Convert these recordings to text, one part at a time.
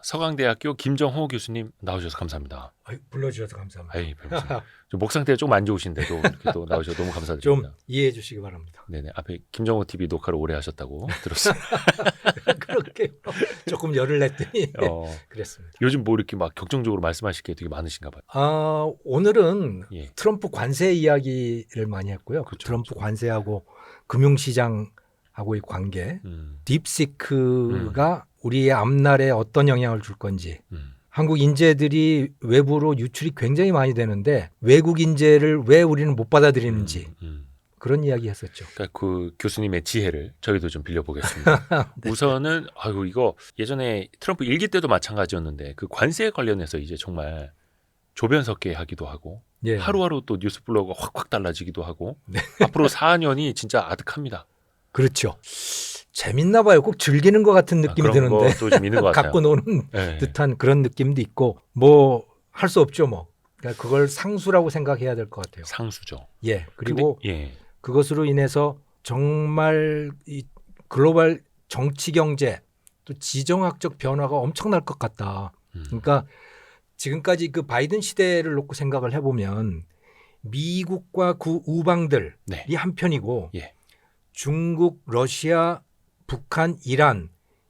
서강대학교 김정호 교수님 나오셔서 감사합니다. 불러주셔서 감사합니다. 아이, 목 상태가 좀 안 좋으신데도 이렇게 또 나오셔서 너무 감사드립니다. 좀 이해해 주시기 바랍니다. 네네. 앞에 김정호 TV 녹화를 오래 하셨다고 들었어요. 그렇게 조금 열을 냈더니 그랬습니다. 요즘 뭐 이렇게 막 격정적으로 말씀하실 게 되게 많으신가 봐요. 오늘은 예. 트럼프 관세 이야기를 많이 했고요. 그렇죠, 트럼프 그렇죠. 관세하고 금융시장하고의 관계, 딥시크가 우리의 앞날에 어떤 영향을 줄 건지, 한국 인재들이 외부로 유출이 굉장히 많이 되는데 외국 인재를 왜 우리는 못 받아들이는지 그런 이야기 했었죠. 그러니까 그 교수님의 지혜를 저희도 좀 빌려보겠습니다. 네. 우선은 아이고 이거 예전에 트럼프 일기 때도 마찬가지였는데 그 관세에 관련해서 이제 정말 조변석계 하기도 하고 예. 하루하루 또 뉴스 플로우가 확확 달라지기도 하고 네. 앞으로 4년이 진짜 아득합니다. 그렇죠. 재밌나 봐요. 꼭 즐기는 것 같은 느낌이 그런 드는데 것도 좀 있는 것 같아요. 갖고 노는 네. 듯한 그런 느낌도 있고 뭐 할 수 없죠 뭐. 그러니까 그걸 상수라고 생각해야 될 것 같아요. 상수죠. 예. 그리고 근데, 예. 그것으로 인해서 정말 이 글로벌 정치 경제 또 지정학적 변화가 엄청날 것 같다. 그러니까 지금까지 그 바이든 시대를 놓고 생각을 해보면 미국과 그 우방들이 네. 한편이고 예. 중국, 러시아, 북한, 이란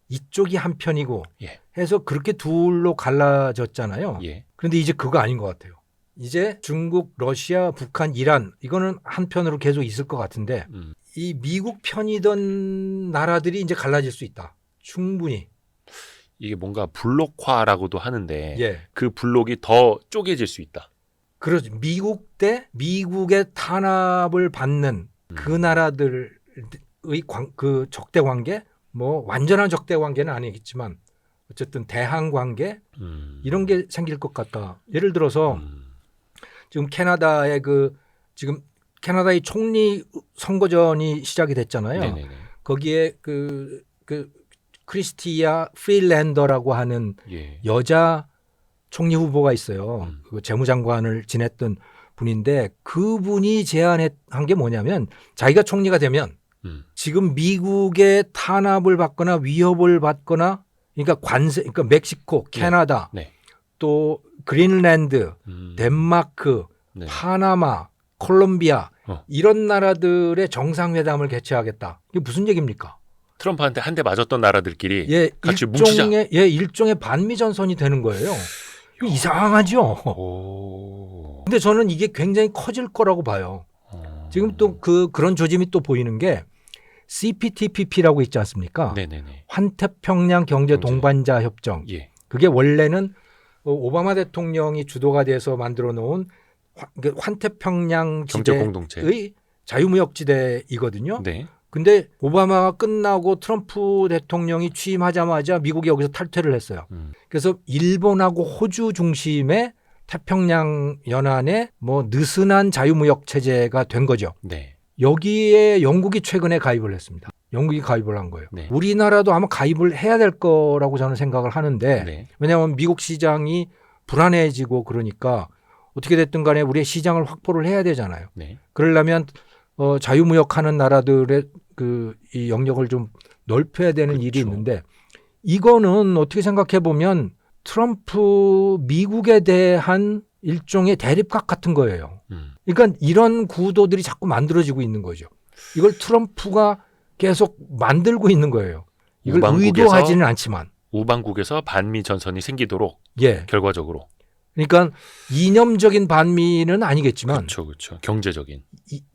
이쪽이 한편이고 예. 해서 그렇게 둘로 갈라졌잖아요. 예. 그런데 이제 그거 아닌 것 같아요. 이제 중국, 러시아, 북한, 이란 이거는 한편으로 계속 있을 것 같은데 이 미국 편이던 나라들이 이제 갈라질 수 있다. 충분히. 이게 뭔가 블록화라고도 하는데 예. 그 블록이 더 쪼개질 수 있다. 그렇죠. 미국 대 미국의 탄압을 받는 그 나라들의 그 적대 관계, 뭐 완전한 적대 관계는 아니겠지만 어쨌든 대항 관계 이런 게 생길 것 같다. 예를 들어서 지금 캐나다의 지금 캐나다의 총리 선거전이 시작이 됐잖아요. 네네네. 거기에 그 크리스티아 프릴랜더라고 하는 예. 여자 총리 후보가 있어요. 그 재무장관을 지냈던 분인데 그분이 제안한 게 뭐냐면 자기가 총리가 되면 지금 미국의 탄압을 받거나 위협을 받거나 그러니까 관세, 그러니까 멕시코, 캐나다, 네. 또 그린랜드, 덴마크, 네. 파나마, 콜롬비아 이런 나라들의 정상회담을 개최하겠다. 이게 무슨 얘기입니까? 트럼프한테 한 대 맞았던 나라들끼리 예, 같이 뭉치자. 일종의 반미 전선이 되는 거예요. 이상하죠. 오. 근데 저는 이게 굉장히 커질 거라고 봐요. 지금 또 그런 조짐이 또 보이는 게 CPTPP라고 있지 않습니까? 네네네. 환태평양 경제 동반자 협정. 예. 그게 원래는 오바마 대통령이 주도가 돼서 만들어 놓은 환태평양 경제 지대의 공동체. 자유무역지대이거든요. 네. 근데 오바마가 끝나고 트럼프 대통령이 취임하자마자 미국이 여기서 탈퇴를 했어요. 그래서 일본하고 호주 중심의 태평양 연안의 뭐 느슨한 자유무역 체제가 된 거죠. 네. 여기에 영국이 최근에 가입을 했습니다. 영국이 가입을 한 거예요. 네. 우리나라도 아마 가입을 해야 될 거라고 저는 생각을 하는데 네. 왜냐하면 미국 시장이 불안해지고 그러니까 어떻게 됐든 간에 우리의 시장을 확보를 해야 되잖아요. 네. 그러려면 자유무역하는 나라들의 이 영역을 좀 넓혀야 되는 그렇죠. 일이 있는데 이거는 어떻게 생각해 보면 트럼프 미국에 대한 일종의 대립각 같은 거예요. 그러니까 이런 구도들이 자꾸 만들어지고 있는 거죠. 이걸 트럼프가 계속 만들고 있는 거예요. 이걸 의도하지는 않지만. 우방국에서 반미 전선이 생기도록 예. 결과적으로. 그러니까 이념적인 반미는 아니겠지만 그렇죠. 경제적인.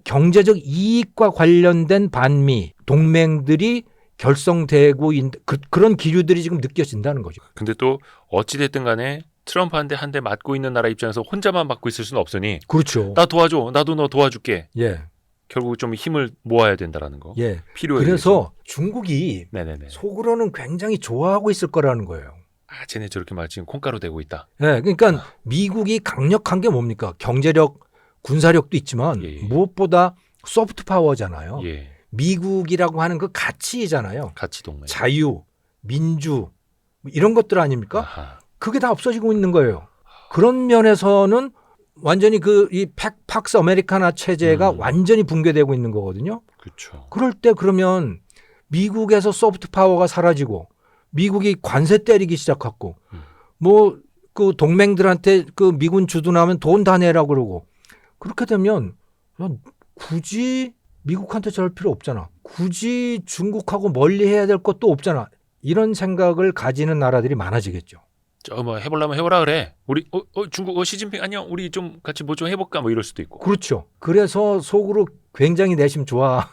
경제적 이익과 관련된 반미 동맹들이 결성되고 있는 그런 기류들이 지금 느껴진다는 거죠. 근데 또 어찌됐든 간에 트럼프한테 한 대 맞고 있는 나라 입장에서 혼자만 맞고 있을 수는 없으니 그렇죠. 나 도와줘. 나도 너 도와줄게. 예. 결국 좀 힘을 모아야 된다라는 거. 예. 필요해. 그래서 중국이 네네네. 속으로는 굉장히 좋아하고 있을 거라는 거예요. 아, 쟤네 저렇게 말 지금 콩가루 대고 있다. 예. 그러니까 미국이 강력한 게 뭡니까? 경제력, 군사력도 있지만 예. 무엇보다 소프트 파워잖아요. 예. 미국이라고 하는 그 가치잖아요. 가치 동맹. 자유, 민주 이런 것들 아닙니까? 아하. 그게 다 없어지고 있는 거예요. 그런 면에서는 완전히 이 팍스 아메리카나 체제가 완전히 붕괴되고 있는 거거든요. 그렇죠. 그럴 때 그러면 미국에서 소프트 파워가 사라지고 미국이 관세 때리기 시작했고 음. 뭐 그 동맹들한테 그 미군 주둔하면 돈 다 내라고 그러고 그렇게 되면 굳이 미국한테 저럴 필요 없잖아. 굳이 중국하고 멀리 해야 될 것도 없잖아. 이런 생각을 가지는 나라들이 많아지겠죠. 저 뭐 해보려면 해보라 그래. 우리 중국 시진핑 안녕. 우리 좀 같이 뭐 좀 해볼까 뭐 이럴 수도 있고. 그렇죠. 그래서 속으로 굉장히 내심 좋아할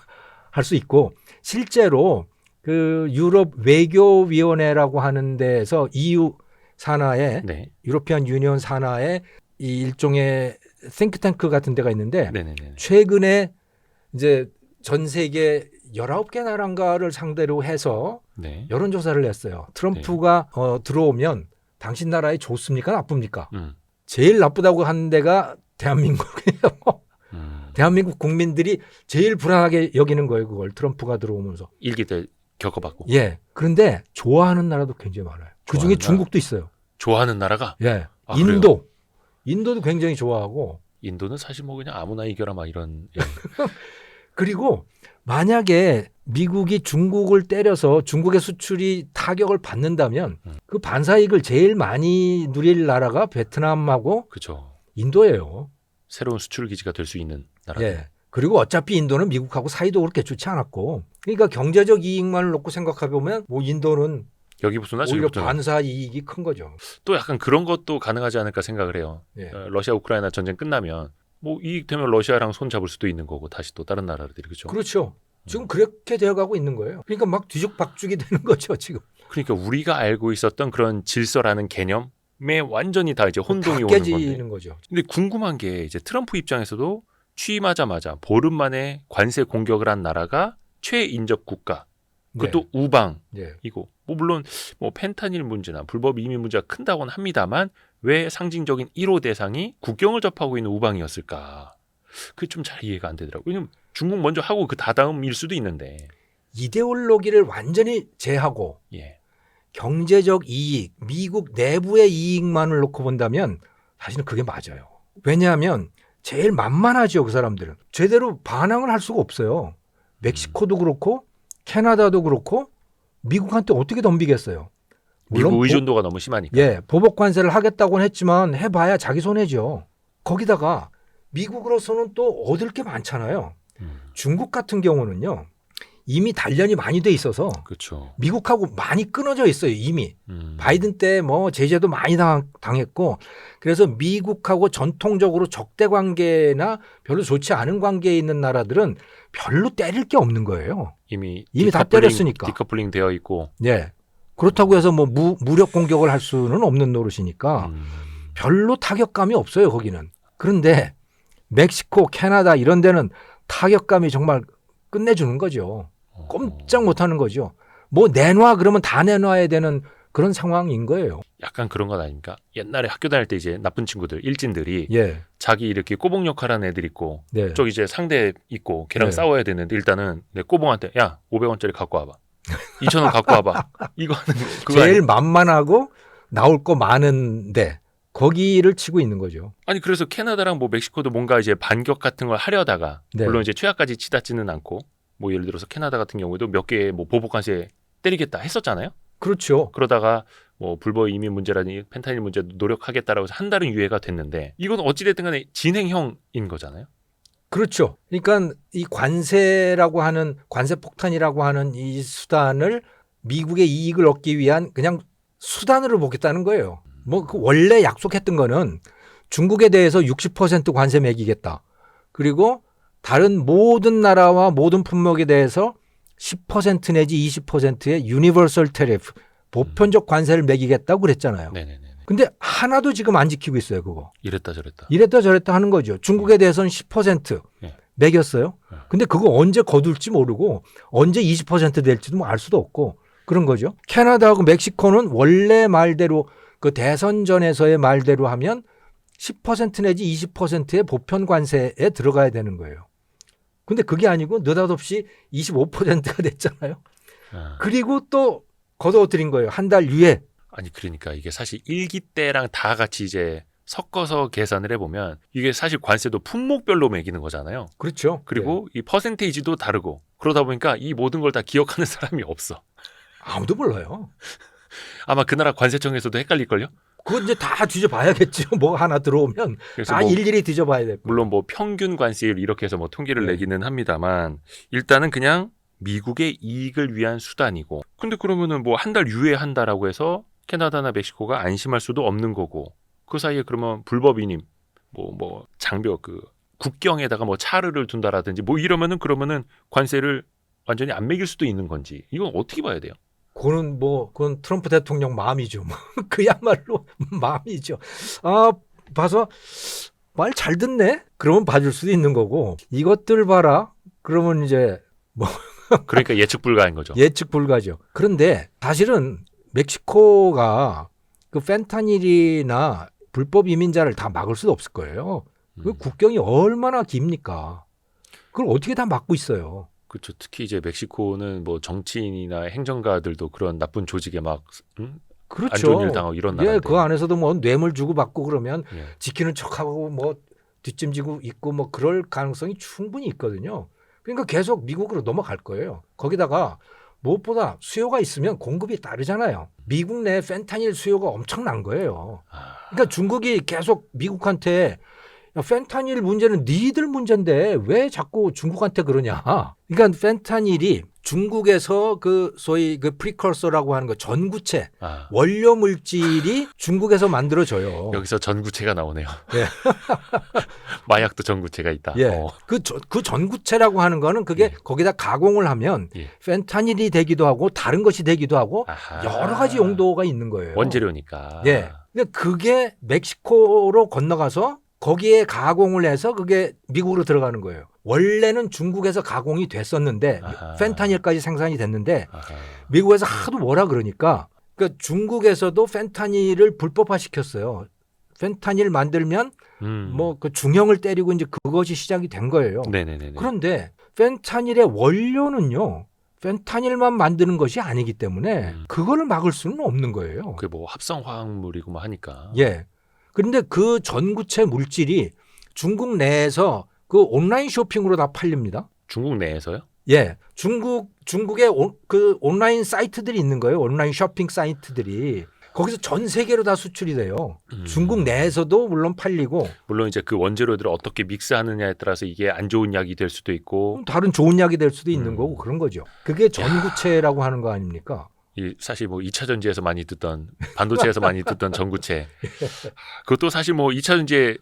수 있고 실제로 그 유럽 외교위원회라고 하는 데에서 EU 산하에 네. 유로피안 유니언 산하에 이 일종의 싱크탱크 같은 데가 있는데 네네네. 최근에 이제 전 세계 19개 나라인가를 상대로 해서 네. 여론조사를 했어요. 트럼프가 들어오면 당신 나라에 좋습니까? 나쁩니까? 제일 나쁘다고 하는 데가 대한민국이에요. 대한민국 국민들이 제일 불안하게 여기는 거예요. 그걸 트럼프가 들어오면서. 일기 때 겪어봤고. 예. 그런데 좋아하는 나라도 굉장히 많아요. 그중에 좋아하는 중국도 있어요. 좋아하는 나라가? 예. 아, 인도. 인도도 굉장히 좋아하고. 인도는 사실 뭐 그냥 아무나 이겨라 막 이런. 예. 그리고 만약에 미국이 중국을 때려서 중국의 수출이 타격을 받는다면 그 반사이익을 제일 많이 누릴 나라가 베트남하고 그렇죠. 인도예요. 새로운 수출 기지가 될 수 있는 나라. 예. 그리고 어차피 인도는 미국하고 사이도 그렇게 좋지 않았고, 그러니까 경제적 이익만을 놓고 생각해 보면 뭐 인도는 여기 붙으나 저기 오히려 붙으나. 반사 이익이 큰 거죠. 또 약간 그런 것도 가능하지 않을까 생각을 해요. 예. 러시아 우크라이나 전쟁 끝나면 뭐 이익 되면 러시아랑 손 잡을 수도 있는 거고 다시 또 다른 나라들이 그렇죠. 그렇죠. 지금 그렇게 되어가고 있는 거예요. 그러니까 막 뒤죽박죽이 되는 거죠 지금. 그러니까 우리가 알고 있었던 그런 질서라는 개념에 완전히 다 이제 혼동이 다 오는 건데. 깨지는 거죠. 근데 궁금한 게 이제 트럼프 입장에서도 취임하자마자 보름 만에 관세 공격을 한 나라가 최인접 국가. 그것도 우방이고 네. 뭐 물론 뭐 펜타닐 문제나 불법 이민 문제가 큰다고는 합니다만 왜 상징적인 1호 대상이 국경을 접하고 있는 우방이었을까? 그게 좀 잘 이해가 안 되더라고요. 왜냐면 중국 먼저 하고 그 다다음일 수도 있는데. 이데올로기를 완전히 제하고 예. 경제적 이익, 미국 내부의 이익만을 놓고 본다면 사실은 그게 맞아요. 왜냐하면 제일 만만하죠, 그 사람들은. 제대로 반항을 할 수가 없어요. 멕시코도 그렇고 캐나다도 그렇고 미국한테 어떻게 덤비겠어요. 물론 미국 의존도가 너무 심하니까. 예, 보복 관세를 하겠다고는 했지만 해봐야 자기 손해죠. 거기다가 미국으로서는 또 얻을 게 많잖아요. 중국 같은 경우는요. 이미 단련이 많이 돼 있어서 그렇죠. 미국하고 많이 끊어져 있어요. 이미. 바이든 때 뭐 제재도 많이 당했고 그래서 미국하고 전통적으로 적대 관계나 별로 좋지 않은 관계에 있는 나라들은 별로 때릴 게 없는 거예요. 이미 다 때렸으니까. 디커플링 되어 있고. 네. 그렇다고 해서 뭐 무력 공격을 할 수는 없는 노릇이니까 별로 타격감이 없어요. 거기는. 그런데 멕시코, 캐나다 이런 데는 타격감이 정말 끝내주는 거죠. 꼼짝 못하는 거죠. 뭐 내놔 그러면 다 내놔야 되는 그런 상황인 거예요. 약간 그런 것 아닙니까? 옛날에 학교 다닐 때 이제 나쁜 친구들, 일진들이 예. 자기 이렇게 꼬봉 역할하는 애들 있고 네. 저기 이제 상대 있고 걔랑 네. 싸워야 되는데 일단은 내 꼬봉한테 야 500원짜리 갖고 와봐. 2,000원 갖고 와봐. 이거 하는 거 그거 제일 아니? 만만하고 나올 거 많은데 거기를 치고 있는 거죠. 아니 그래서 캐나다랑 뭐 멕시코도 뭔가 이제 반격 같은 걸 하려다가 네. 물론 이제 최악까지 치닫지는 않고 뭐 예를 들어서 캐나다 같은 경우에도 몇 개 뭐 보복 관세 때리겠다 했었잖아요. 그렇죠. 그러다가 뭐 불법 이민 문제라니 펜타닐 문제도 노력하겠다라고 해서 한 달은 유예가 됐는데 이건 어찌됐든 간에 진행형인 거잖아요. 그렇죠. 그러니까 이 관세라고 하는 관세 폭탄이라고 하는 이 수단을 미국의 이익을 얻기 위한 그냥 수단으로 보겠다는 거예요. 뭐 그 원래 약속했던 거는 중국에 대해서 60% 관세 매기겠다. 그리고 다른 모든 나라와 모든 품목에 대해서 10% 내지 20%의 유니버설 테리프, 보편적 관세를 매기겠다고 그랬잖아요. 네네네. 근데 하나도 지금 안 지키고 있어요, 그거. 이랬다 저랬다. 이랬다 저랬다 하는 거죠. 중국에 대해서는 10% 네. 매겼어요. 네. 근데 그거 언제 거둘지 모르고 언제 20% 될지도 뭐 알 수도 없고 그런 거죠. 캐나다하고 멕시코는 원래 말대로 그 대선 전에서의 말대로 하면 10% 내지 20%의 보편 관세에 들어가야 되는 거예요. 근데 그게 아니고 느닷없이 25%가 됐잖아요. 아. 그리고 또 걷어들인 거예요. 한 달 유예. 아니 그러니까 이게 사실 일기 때랑 다 같이 이제 섞어서 계산을 해보면 이게 사실 관세도 품목별로 매기는 거잖아요. 그렇죠. 그리고 이 퍼센테이지도 다르고 그러다 보니까 이 모든 걸 다 기억하는 사람이 없어. 아무도 몰라요. 아마 그 나라 관세청에서도 헷갈릴걸요? 그건 이제 다 뒤져봐야겠죠. 뭐 하나 들어오면 그래서 다 뭐 일일이 뒤져봐야 될 거예요. 물론 뭐 평균 관세율 이렇게 해서 뭐 통계를 네. 내기는 합니다만 일단은 그냥 미국의 이익을 위한 수단이고 근데 그러면은 뭐 한 달 유예한다라고 해서 캐나다나 멕시코가 안심할 수도 없는 거고 그 사이에 그러면 불법 이민 뭐 장벽 그 국경에다가 뭐 차르를 둔다라든지 뭐 이러면은 그러면은 관세를 완전히 안 매길 수도 있는 건지 이건 어떻게 봐야 돼요? 그건 트럼프 대통령 마음이죠. 뭐. 그야말로 마음이죠. 아, 봐서 말 잘 듣네? 그러면 봐줄 수도 있는 거고 이것들 봐라. 그러면 이제 그러니까 예측 불가인 거죠. 예측 불가죠. 그런데 사실은 멕시코가 그 펜타닐이나 불법 이민자를 다 막을 수도 없을 거예요. 그 국경이 얼마나 깁니까? 그걸 어떻게 다 막고 있어요? 그렇죠. 특히 이제 멕시코는 뭐 정치인이나 행정가들도 그런 나쁜 조직에 막 안 그렇죠. 좋은 일 당하고 이런 예, 나라인데. 그 안에서도 뭐 뇌물 주고 받고 그러면 예. 지키는 척하고 뭐 뒷짐지고 있고 뭐 그럴 가능성이 충분히 있거든요. 그러니까 계속 미국으로 넘어갈 거예요. 거기다가 무엇보다 수요가 있으면 공급이 따르잖아요. 미국 내 펜타닐 수요가 엄청난 거예요. 그러니까 중국이 계속 미국한테 야, 펜타닐 문제는 니들 문제인데 왜 자꾸 중국한테 그러냐. 그러니까 펜타닐이 중국에서 그 소위 그 프리커서라고 하는 거 전구체 원료 물질이 중국에서 만들어져요. 여기서 전구체가 나오네요. 예. 마약도 전구체가 있다. 예. 그 전구체라고 하는 거는 그게 예. 거기다 가공을 하면 예. 펜타닐이 되기도 하고 다른 것이 되기도 하고 아하. 여러 가지 용도가 있는 거예요. 원재료니까. 예. 근데 그게 멕시코로 건너가서 거기에 가공을 해서 그게 미국으로 들어가는 거예요. 원래는 중국에서 가공이 됐었는데 아하. 펜타닐까지 생산이 됐는데 아하. 미국에서 하도 뭐라 그러니까 중국에서도 펜타닐을 불법화시켰어요. 펜타닐 만들면 뭐 그 중형을 때리고 이제 그것이 시작이 된 거예요. 네네네. 그런데 펜타닐의 원료는요. 펜타닐만 만드는 것이 아니기 때문에 그거를 막을 수는 없는 거예요. 그게 뭐 합성 화학물이고 뭐 하니까. 예. 그런데 그 전구체 물질이 중국 내에서 그 온라인 쇼핑으로 다 팔립니다. 중국 내에서요? 예. 중국에 그 온라인 사이트들이 있는 거예요. 온라인 쇼핑 사이트들이. 거기서 전 세계로 다 수출이 돼요. 중국 내에서도 물론 팔리고 물론 이제 그 원재료들을 어떻게 믹스하느냐에 따라서 이게 안 좋은 약이 될 수도 있고 다른 좋은 약이 될 수도 있는 거고 그런 거죠. 그게 전구체라고 하는 거 아닙니까? 이 사실 뭐 2차 전지에서 많이 듣던 반도체에서 많이 듣던 전구체. 그것도 사실 뭐 2차 전지에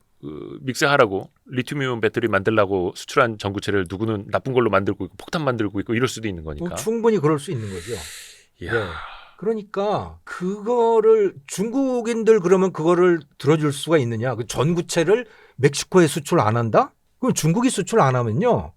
믹스하라고 리튬이온 배터리 만들라고 수출한 전구체를 누구는 나쁜 걸로 만들고 있고 폭탄 만들고 있고 이럴 수도 있는 거니까. 충분히 그럴 수 있는 거죠. 이야. 예. 그러니까 그거를 중국인들 그러면 그거를 들어줄 수가 있느냐? 그 전구체를 멕시코에 수출 안 한다? 그럼 중국이 수출 안 하면요.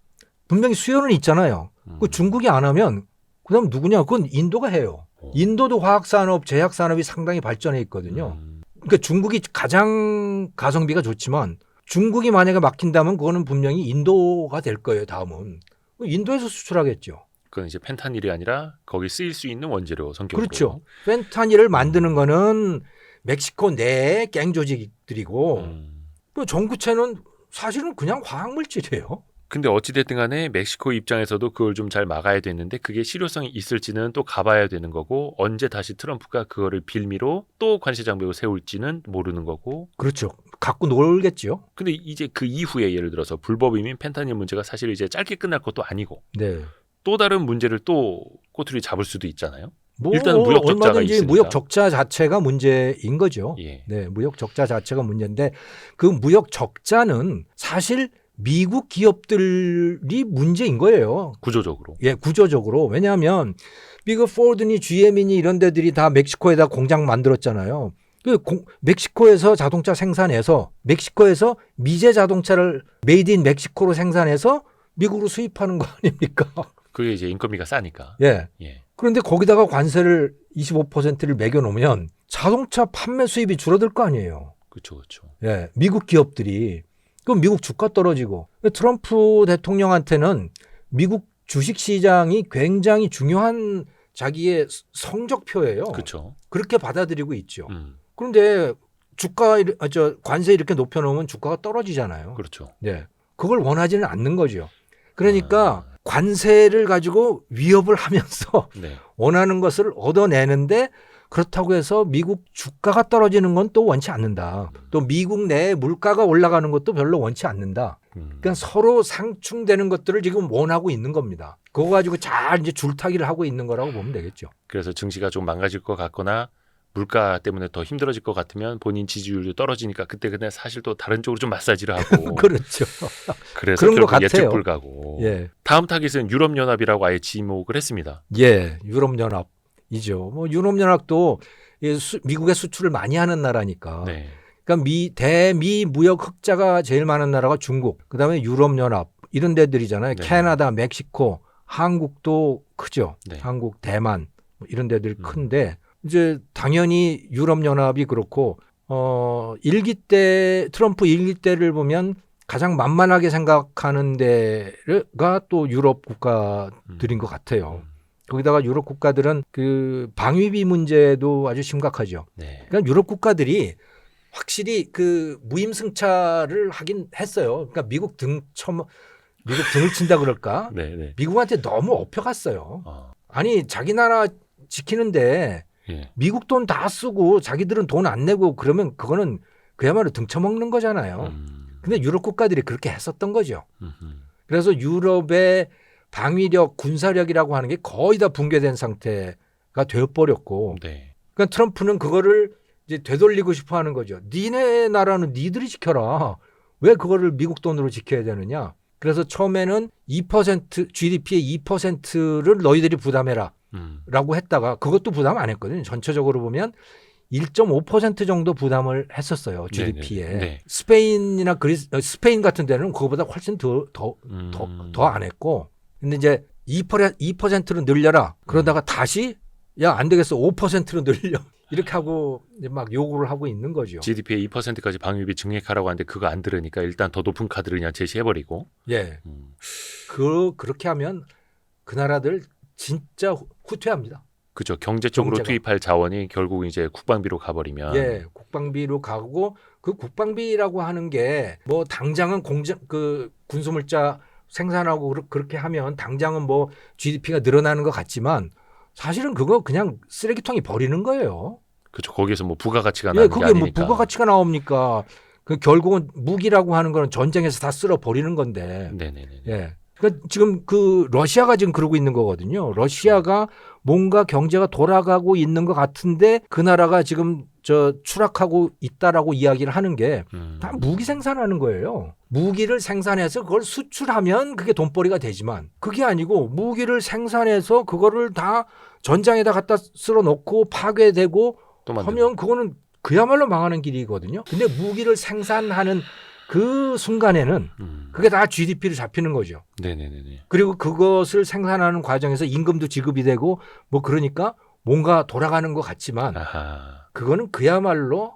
분명히 수요는 있잖아요. 그 중국이 안 하면 그다음 누구냐? 그건 인도가 해요. 인도도 화학산업, 제약산업이 상당히 발전해 있거든요. 그러니까 중국이 가장 가성비가 좋지만 중국이 만약에 막힌다면 그거는 분명히 인도가 될 거예요. 다음은. 인도에서 수출하겠죠. 그건 이제 펜타닐이 아니라 거기 쓰일 수 있는 원재료 성격으로. 그렇죠. 펜타닐을 만드는 거는 멕시코 내의 갱 조직들이고 또 전구체는 사실은 그냥 화학물질이에요. 근데 어찌됐든 간에 멕시코 입장에서도 그걸 좀 잘 막아야 되는데 그게 실효성이 있을지는 또 가봐야 되는 거고 언제 다시 트럼프가 그거를 빌미로 또 관세 장벽을 세울지는 모르는 거고. 그렇죠. 갖고 놀겠죠. 근데 이제 그 이후에 예를 들어서 불법 이민 펜타닐 문제가 사실 이제 짧게 끝날 것도 아니고 네. 또 다른 문제를 또 꼬투리 잡을 수도 있잖아요. 뭐 일단 무역 적자가 얼마든지 있으니까. 무역 적자 자체가 문제인 거죠. 예. 네, 무역 적자 자체가 문제인데 그 무역 적자는 사실 미국 기업들이 문제인 거예요. 구조적으로. 예, 구조적으로. 왜냐하면 미국 포드니 GM이니 이런 데들이 다 멕시코에다 공장 만들었잖아요. 멕시코에서 자동차 생산해서 멕시코에서 미제 자동차를 메이드 인 멕시코로 생산해서 미국으로 수입하는 거 아닙니까? 그게 이제 인건비가 싸니까. 예. 예. 그런데 거기다가 관세를 25%를 매겨놓으면 자동차 판매 수입이 줄어들 거 아니에요. 그렇죠, 그렇죠. 예. 미국 기업들이. 그럼 미국 주가 떨어지고. 트럼프 대통령한테는 미국 주식시장이 굉장히 중요한 자기의 성적표예요. 그렇죠. 그렇게 받아들이고 있죠. 그런데 관세 이렇게 높여놓으면 주가가 떨어지잖아요. 그렇죠. 네. 그걸 원하지는 않는 거죠. 그러니까 관세를 가지고 위협을 하면서 네. 원하는 것을 얻어내는데 그렇다고 해서 미국 주가가 떨어지는 건 또 원치 않는다. 또 미국 내 물가가 올라가는 것도 별로 원치 않는다. 그러니까 서로 상충되는 것들을 지금 원하고 있는 겁니다. 그거 가지고 잘 이제 줄타기를 하고 있는 거라고 보면 되겠죠. 그래서 증시가 좀 망가질 것 같거나 물가 때문에 더 힘들어질 것 같으면 본인 지지율도 떨어지니까 그때 그냥 사실 또 다른 쪽으로 좀 마사지를 하고 그렇죠. 그래서 그런 것 결국 예측 같아요. 불가고 예, 다음 타깃은 유럽연합이라고 아예 지목을 했습니다. 예, 유럽연합이죠. 뭐 유럽연합도 미국의 수출을 많이 하는 나라니까. 네. 그러니까 대미 무역 흑자가 제일 많은 나라가 중국, 그다음에 유럽연합 이런 데들이잖아요. 네. 캐나다, 멕시코, 한국도 크죠. 네. 한국, 대만 뭐 이런 데들 큰데 이제 당연히 유럽연합이 그렇고 일기 때 트럼프 일기 때를 보면 가장 만만하게 생각하는 데가 또 유럽 국가들인 것 같아요. 거기다가 유럽 국가들은 그 방위비 문제도 아주 심각하죠. 네. 그러니까 유럽 국가들이 확실히 그 무임승차를 하긴 했어요. 그러니까 미국 등을 친다 그럴까? 네. 네. 미국한테 너무 업혀갔어요. 어. 아니 자기 나라 지키는데 예. 미국 돈 다 쓰고 자기들은 돈 안 내고 그러면 그거는 그야말로 등쳐먹는 거잖아요. 근데 유럽 국가들이 그렇게 했었던 거죠. 그래서 유럽의 방위력, 군사력이라고 하는 게 거의 다 붕괴된 상태가 되어버렸고 네. 그러니까 트럼프는 그거를 이제 되돌리고 싶어 하는 거죠. 니네 나라는 니들이 지켜라. 왜 그거를 미국 돈으로 지켜야 되느냐. 그래서 처음에는 2% GDP의 2%를 너희들이 부담해라 라고 했다가 그것도 부담 안 했거든요. 전체적으로 보면 1.5% 정도 부담을 했었어요. GDP에. 네. 스페인이나 스페인 같은 데는 그거보다 훨씬 더 안 했고 근데 이제 2%로 늘려라. 그러다가 다시 야, 안 되겠어. 5%로 늘려. 이렇게 하고 이제 막 요구를 하고 있는 거죠. GDP의 2%까지 방위비 증액하라고 하는데 그거 안 들으니까 일단 더 높은 카드를 그냥 제시해버리고. 예. 그렇게 하면 그 나라들 진짜 후퇴합니다. 그죠. 경제적으로 경제가. 투입할 자원이 결국 이제 국방비로 가버리면. 예, 국방비로 가고 그 국방비라고 하는 게 뭐 당장은 군수물자 생산하고 그렇게 하면 당장은 뭐 GDP가 늘어나는 것 같지만 사실은 그거 그냥 쓰레기통에 버리는 거예요. 그렇죠. 거기에서 뭐 부가가치가 예, 나는 게 그게 뭐 아니니까. 부가가치가 나옵니까? 그 결국은 무기라고 하는 거는 전쟁에서 다 쓸어 버리는 건데. 네네네. 예. 그러니까 지금 그 러시아가 지금 그러고 있는 거거든요. 러시아가 뭔가 경제가 돌아가고 있는 것 같은데 그 나라가 지금 추락하고 있다라고 이야기를 하는 게 다 무기 생산하는 거예요. 무기를 생산해서 그걸 수출하면 그게 돈벌이가 되지만 그게 아니고 무기를 생산해서 그거를 다 전장에다 갖다 쓸어 놓고 파괴되고 또 만들고. 하면 그거는 그야말로 망하는 길이거든요. 근데 무기를 생산하는 그 순간에는 그게 다 GDP를 잡히는 거죠. 네네네. 그리고 그것을 생산하는 과정에서 임금도 지급이 되고 뭐 그러니까 뭔가 돌아가는 것 같지만 아하. 그거는 그야말로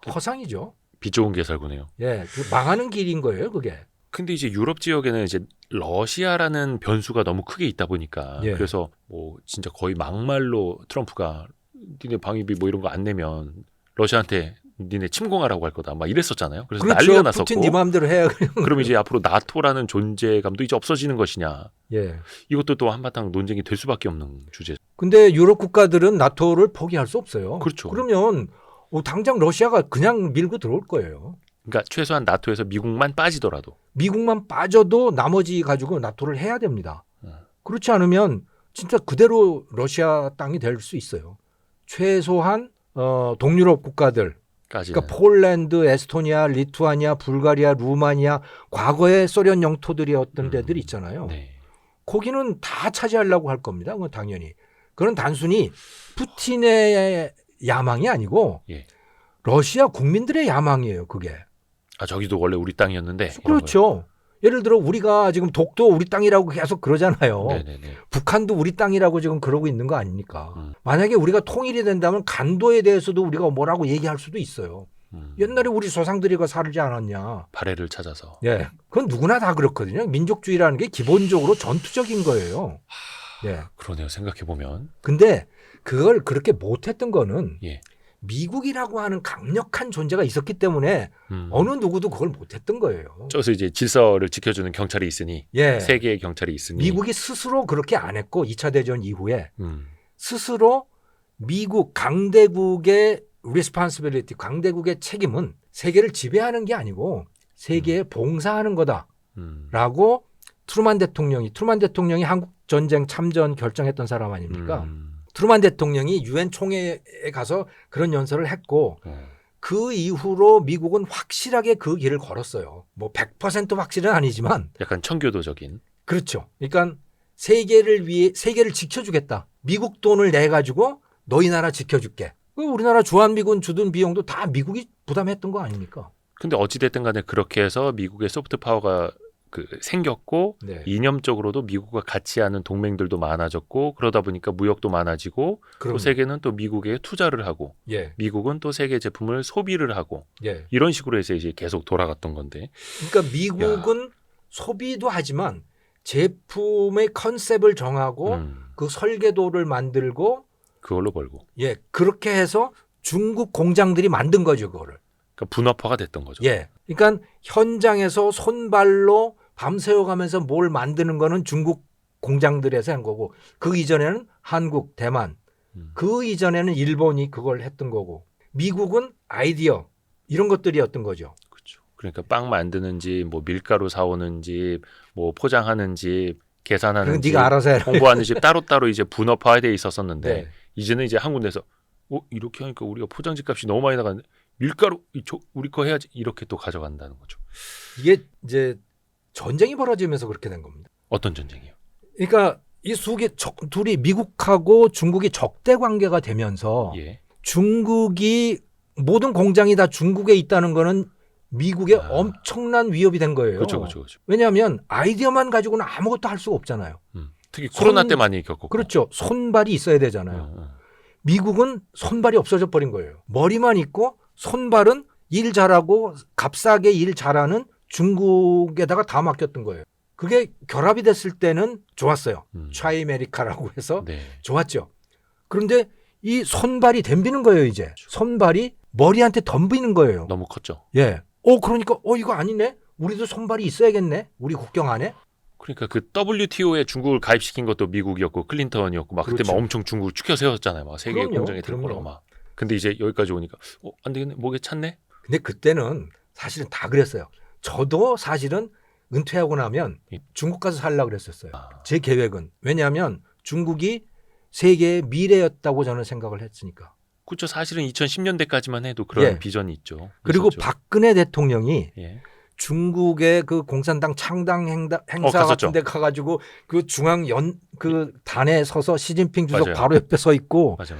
허상이죠. 비 좋은 개설구네요. 예, 망하는 길인 거예요, 그게. 근데 이제 유럽 지역에는 이제 러시아라는 변수가 너무 크게 있다 보니까 예. 그래서 뭐 진짜 거의 막말로 트럼프가 니네 방위비 뭐 이런 거 안 내면 러시아한테 니네 침공하라고 할 거다 막 이랬었잖아요. 그래서 그렇죠. 난리가 났었고. 푸틴 네 마음대로 해야 그럼 이제 앞으로 나토라는 존재감도 이제 없어지는 것이냐. 예. 이것도 또 한바탕 논쟁이 될 수밖에 없는 주제. 근데 유럽 국가들은 나토를 포기할 수 없어요. 그렇죠. 그러면 당장 러시아가 그냥 밀고 들어올 거예요. 그러니까 최소한 나토에서 미국만 빠지더라도. 미국만 빠져도 나머지 가지고 나토를 해야 됩니다. 그렇지 않으면 진짜 그대로 러시아 땅이 될 수 있어요. 최소한 동유럽 국가들, 그러니까 폴란드, 에스토니아, 리투아니아, 불가리아, 루마니아, 과거의 소련 영토들이었던 데들 있잖아요. 네. 거기는 다 차지하려고 할 겁니다. 그건 당연히. 그건 단순히 푸틴의 야망이 아니고 예. 러시아 국민들의 야망이에요. 그게. 아 저기도 원래 우리 땅이었는데. 그렇죠. 예를 들어 우리가 지금 독도 우리 땅이라고 계속 그러잖아요. 네네네. 북한도 우리 땅이라고 지금 그러고 있는 거 아닙니까? 만약에 우리가 통일이 된다면 간도에 대해서도 우리가 뭐라고 얘기할 수도 있어요. 옛날에 우리 조상들이 그 살지 않았냐. 발해를 찾아서. 예, 그건 누구나 다 그렇거든요. 민족주의라는 게 기본적으로 전투적인 거예요. 예. 그러네요. 생각해 보면. 근데 그걸 그렇게 못했던 거는 예. 미국이라고 하는 강력한 존재가 있었기 때문에 어느 누구도 그걸 못했던 거예요. 저기서 이제 질서를 지켜주는 경찰이 있으니. 예. 세계의 경찰이 있으니. 미국이 스스로 그렇게 안 했고 2차 대전 이후에 음. 스스로 미국 강대국의 responsibility, 강대국의 책임은 세계를 지배하는 게 아니고 세계에 봉사하는 거다라고 트루만 대통령이 한국 전쟁 참전 결정했던 사람 아닙니까? 트루만 대통령이 유엔 총회에 가서 그런 연설을 했고 그 이후로 미국은 확실하게 그 길을 걸었어요. 뭐 100% 확실은 아니지만 약간 청교도적인. 그렇죠. 그러니까 세계를 지켜주겠다. 미국 돈을 내 가지고 너희 나라 지켜줄게. 우리나라 주한미군 주둔 비용도 다 미국이 부담했던 거 아닙니까? 근데 어찌됐든 간에 그렇게 해서 미국의 소프트 파워가 생겼고 네. 이념적으로도 미국과 같이 하는 동맹들도 많아졌고 그러다 보니까 무역도 많아지고 또 그럼요. 세계는 또 미국에 투자를 하고 예. 미국은 또 세계 제품을 소비를 하고 예. 이런 식으로 해서 이제 계속 돌아갔던 건데. 그러니까 미국은 소비도 하지만 제품의 컨셉을 정하고 그 설계도를 만들고 그걸로 벌고. 예, 그렇게 해서 중국 공장들이 만든 거죠, 그거를. 그러니까 분업화가 됐던 거죠. 예. 그러니까 현장에서 손발로 밤새워가면서 뭘 만드는 거는 중국 공장들에서 한 거고 그 이전에는 한국, 대만, 그 이전에는 일본이 그걸 했던 거고 미국은 아이디어 이런 것들이었던 거죠. 그렇죠. 그러니까 빵 만드는 집, 뭐 밀가루 사오는 집, 뭐 포장하는 집, 계산하는 그건 집, 네가 알아서 해라. 홍보하는 집 따로따로 이제 분업화돼 있었었는데 네. 이제는 이제 한 군데서 이렇게 하니까 우리가 포장지 값이 너무 많이 나가는데 밀가루 우리 거 해야지 이렇게 또 가져간다는 거죠. 이게 이제 전쟁이 벌어지면서 그렇게 된 겁니다. 어떤 전쟁이요? 그러니까 이 둘이 미국하고 중국이 적대 관계가 되면서 예. 중국이 모든 공장이 다 중국에 있다는 거는 미국에 엄청난 위협이 된 거예요. 그렇죠. 왜냐하면 아이디어만 가지고는 아무것도 할 수가 없잖아요. 특히 코로나 때 많이 겪었고. 그렇죠. 손발이 있어야 되잖아요. 미국은 손발이 없어져 버린 거예요. 머리만 있고 손발은 일 잘하고 값싸게 일 잘하는 중국에다가 다 맡겼던 거예요. 그게 결합이 됐을 때는 좋았어요. 차이메리카라고 해서 네. 좋았죠. 그런데 이 손발이 덤비는 거예요, 이제. 손발이 머리한테 덤비는 거예요. 너무 컸죠. 예. 그러니까 이거 아니네. 우리도 손발이 있어야겠네. 우리 국경 안에. 그러니까 그 WTO에 중국을 가입시킨 것도 미국이었고 클린턴이었고 막 그때 그렇죠. 막 엄청 중국을 추켜 세웠잖아요. 막 세계 그럼요. 공장에 들 거라고 막. 근데 이제 여기까지 오니까 안 되겠네. 목에 찼네. 근데 그때는 사실은 다 그랬어요. 저도 사실은 은퇴하고 나면 중국 가서 살려고 그랬었어요. 제 계획은. 왜냐하면 중국이 세계의 미래였다고 저는 생각을 했으니까. 그렇죠. 사실은 2010년대까지만 해도 그런 예. 비전이 있죠. 그리고 있었죠. 박근혜 대통령이 예. 중국의 그 공산당 창당 행사 갔었죠. 같은 데 가가지고 그 중앙 그 단에 서서 시진핑 주석 맞아요. 바로 옆에 서 있고 맞아.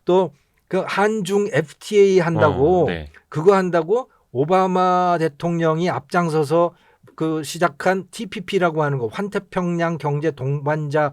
또 그 한중 FTA 한다고 네. 그거 한다고 오바마 대통령이 앞장서서 그 시작한 TPP라고 하는 거 환태평양 경제 동반자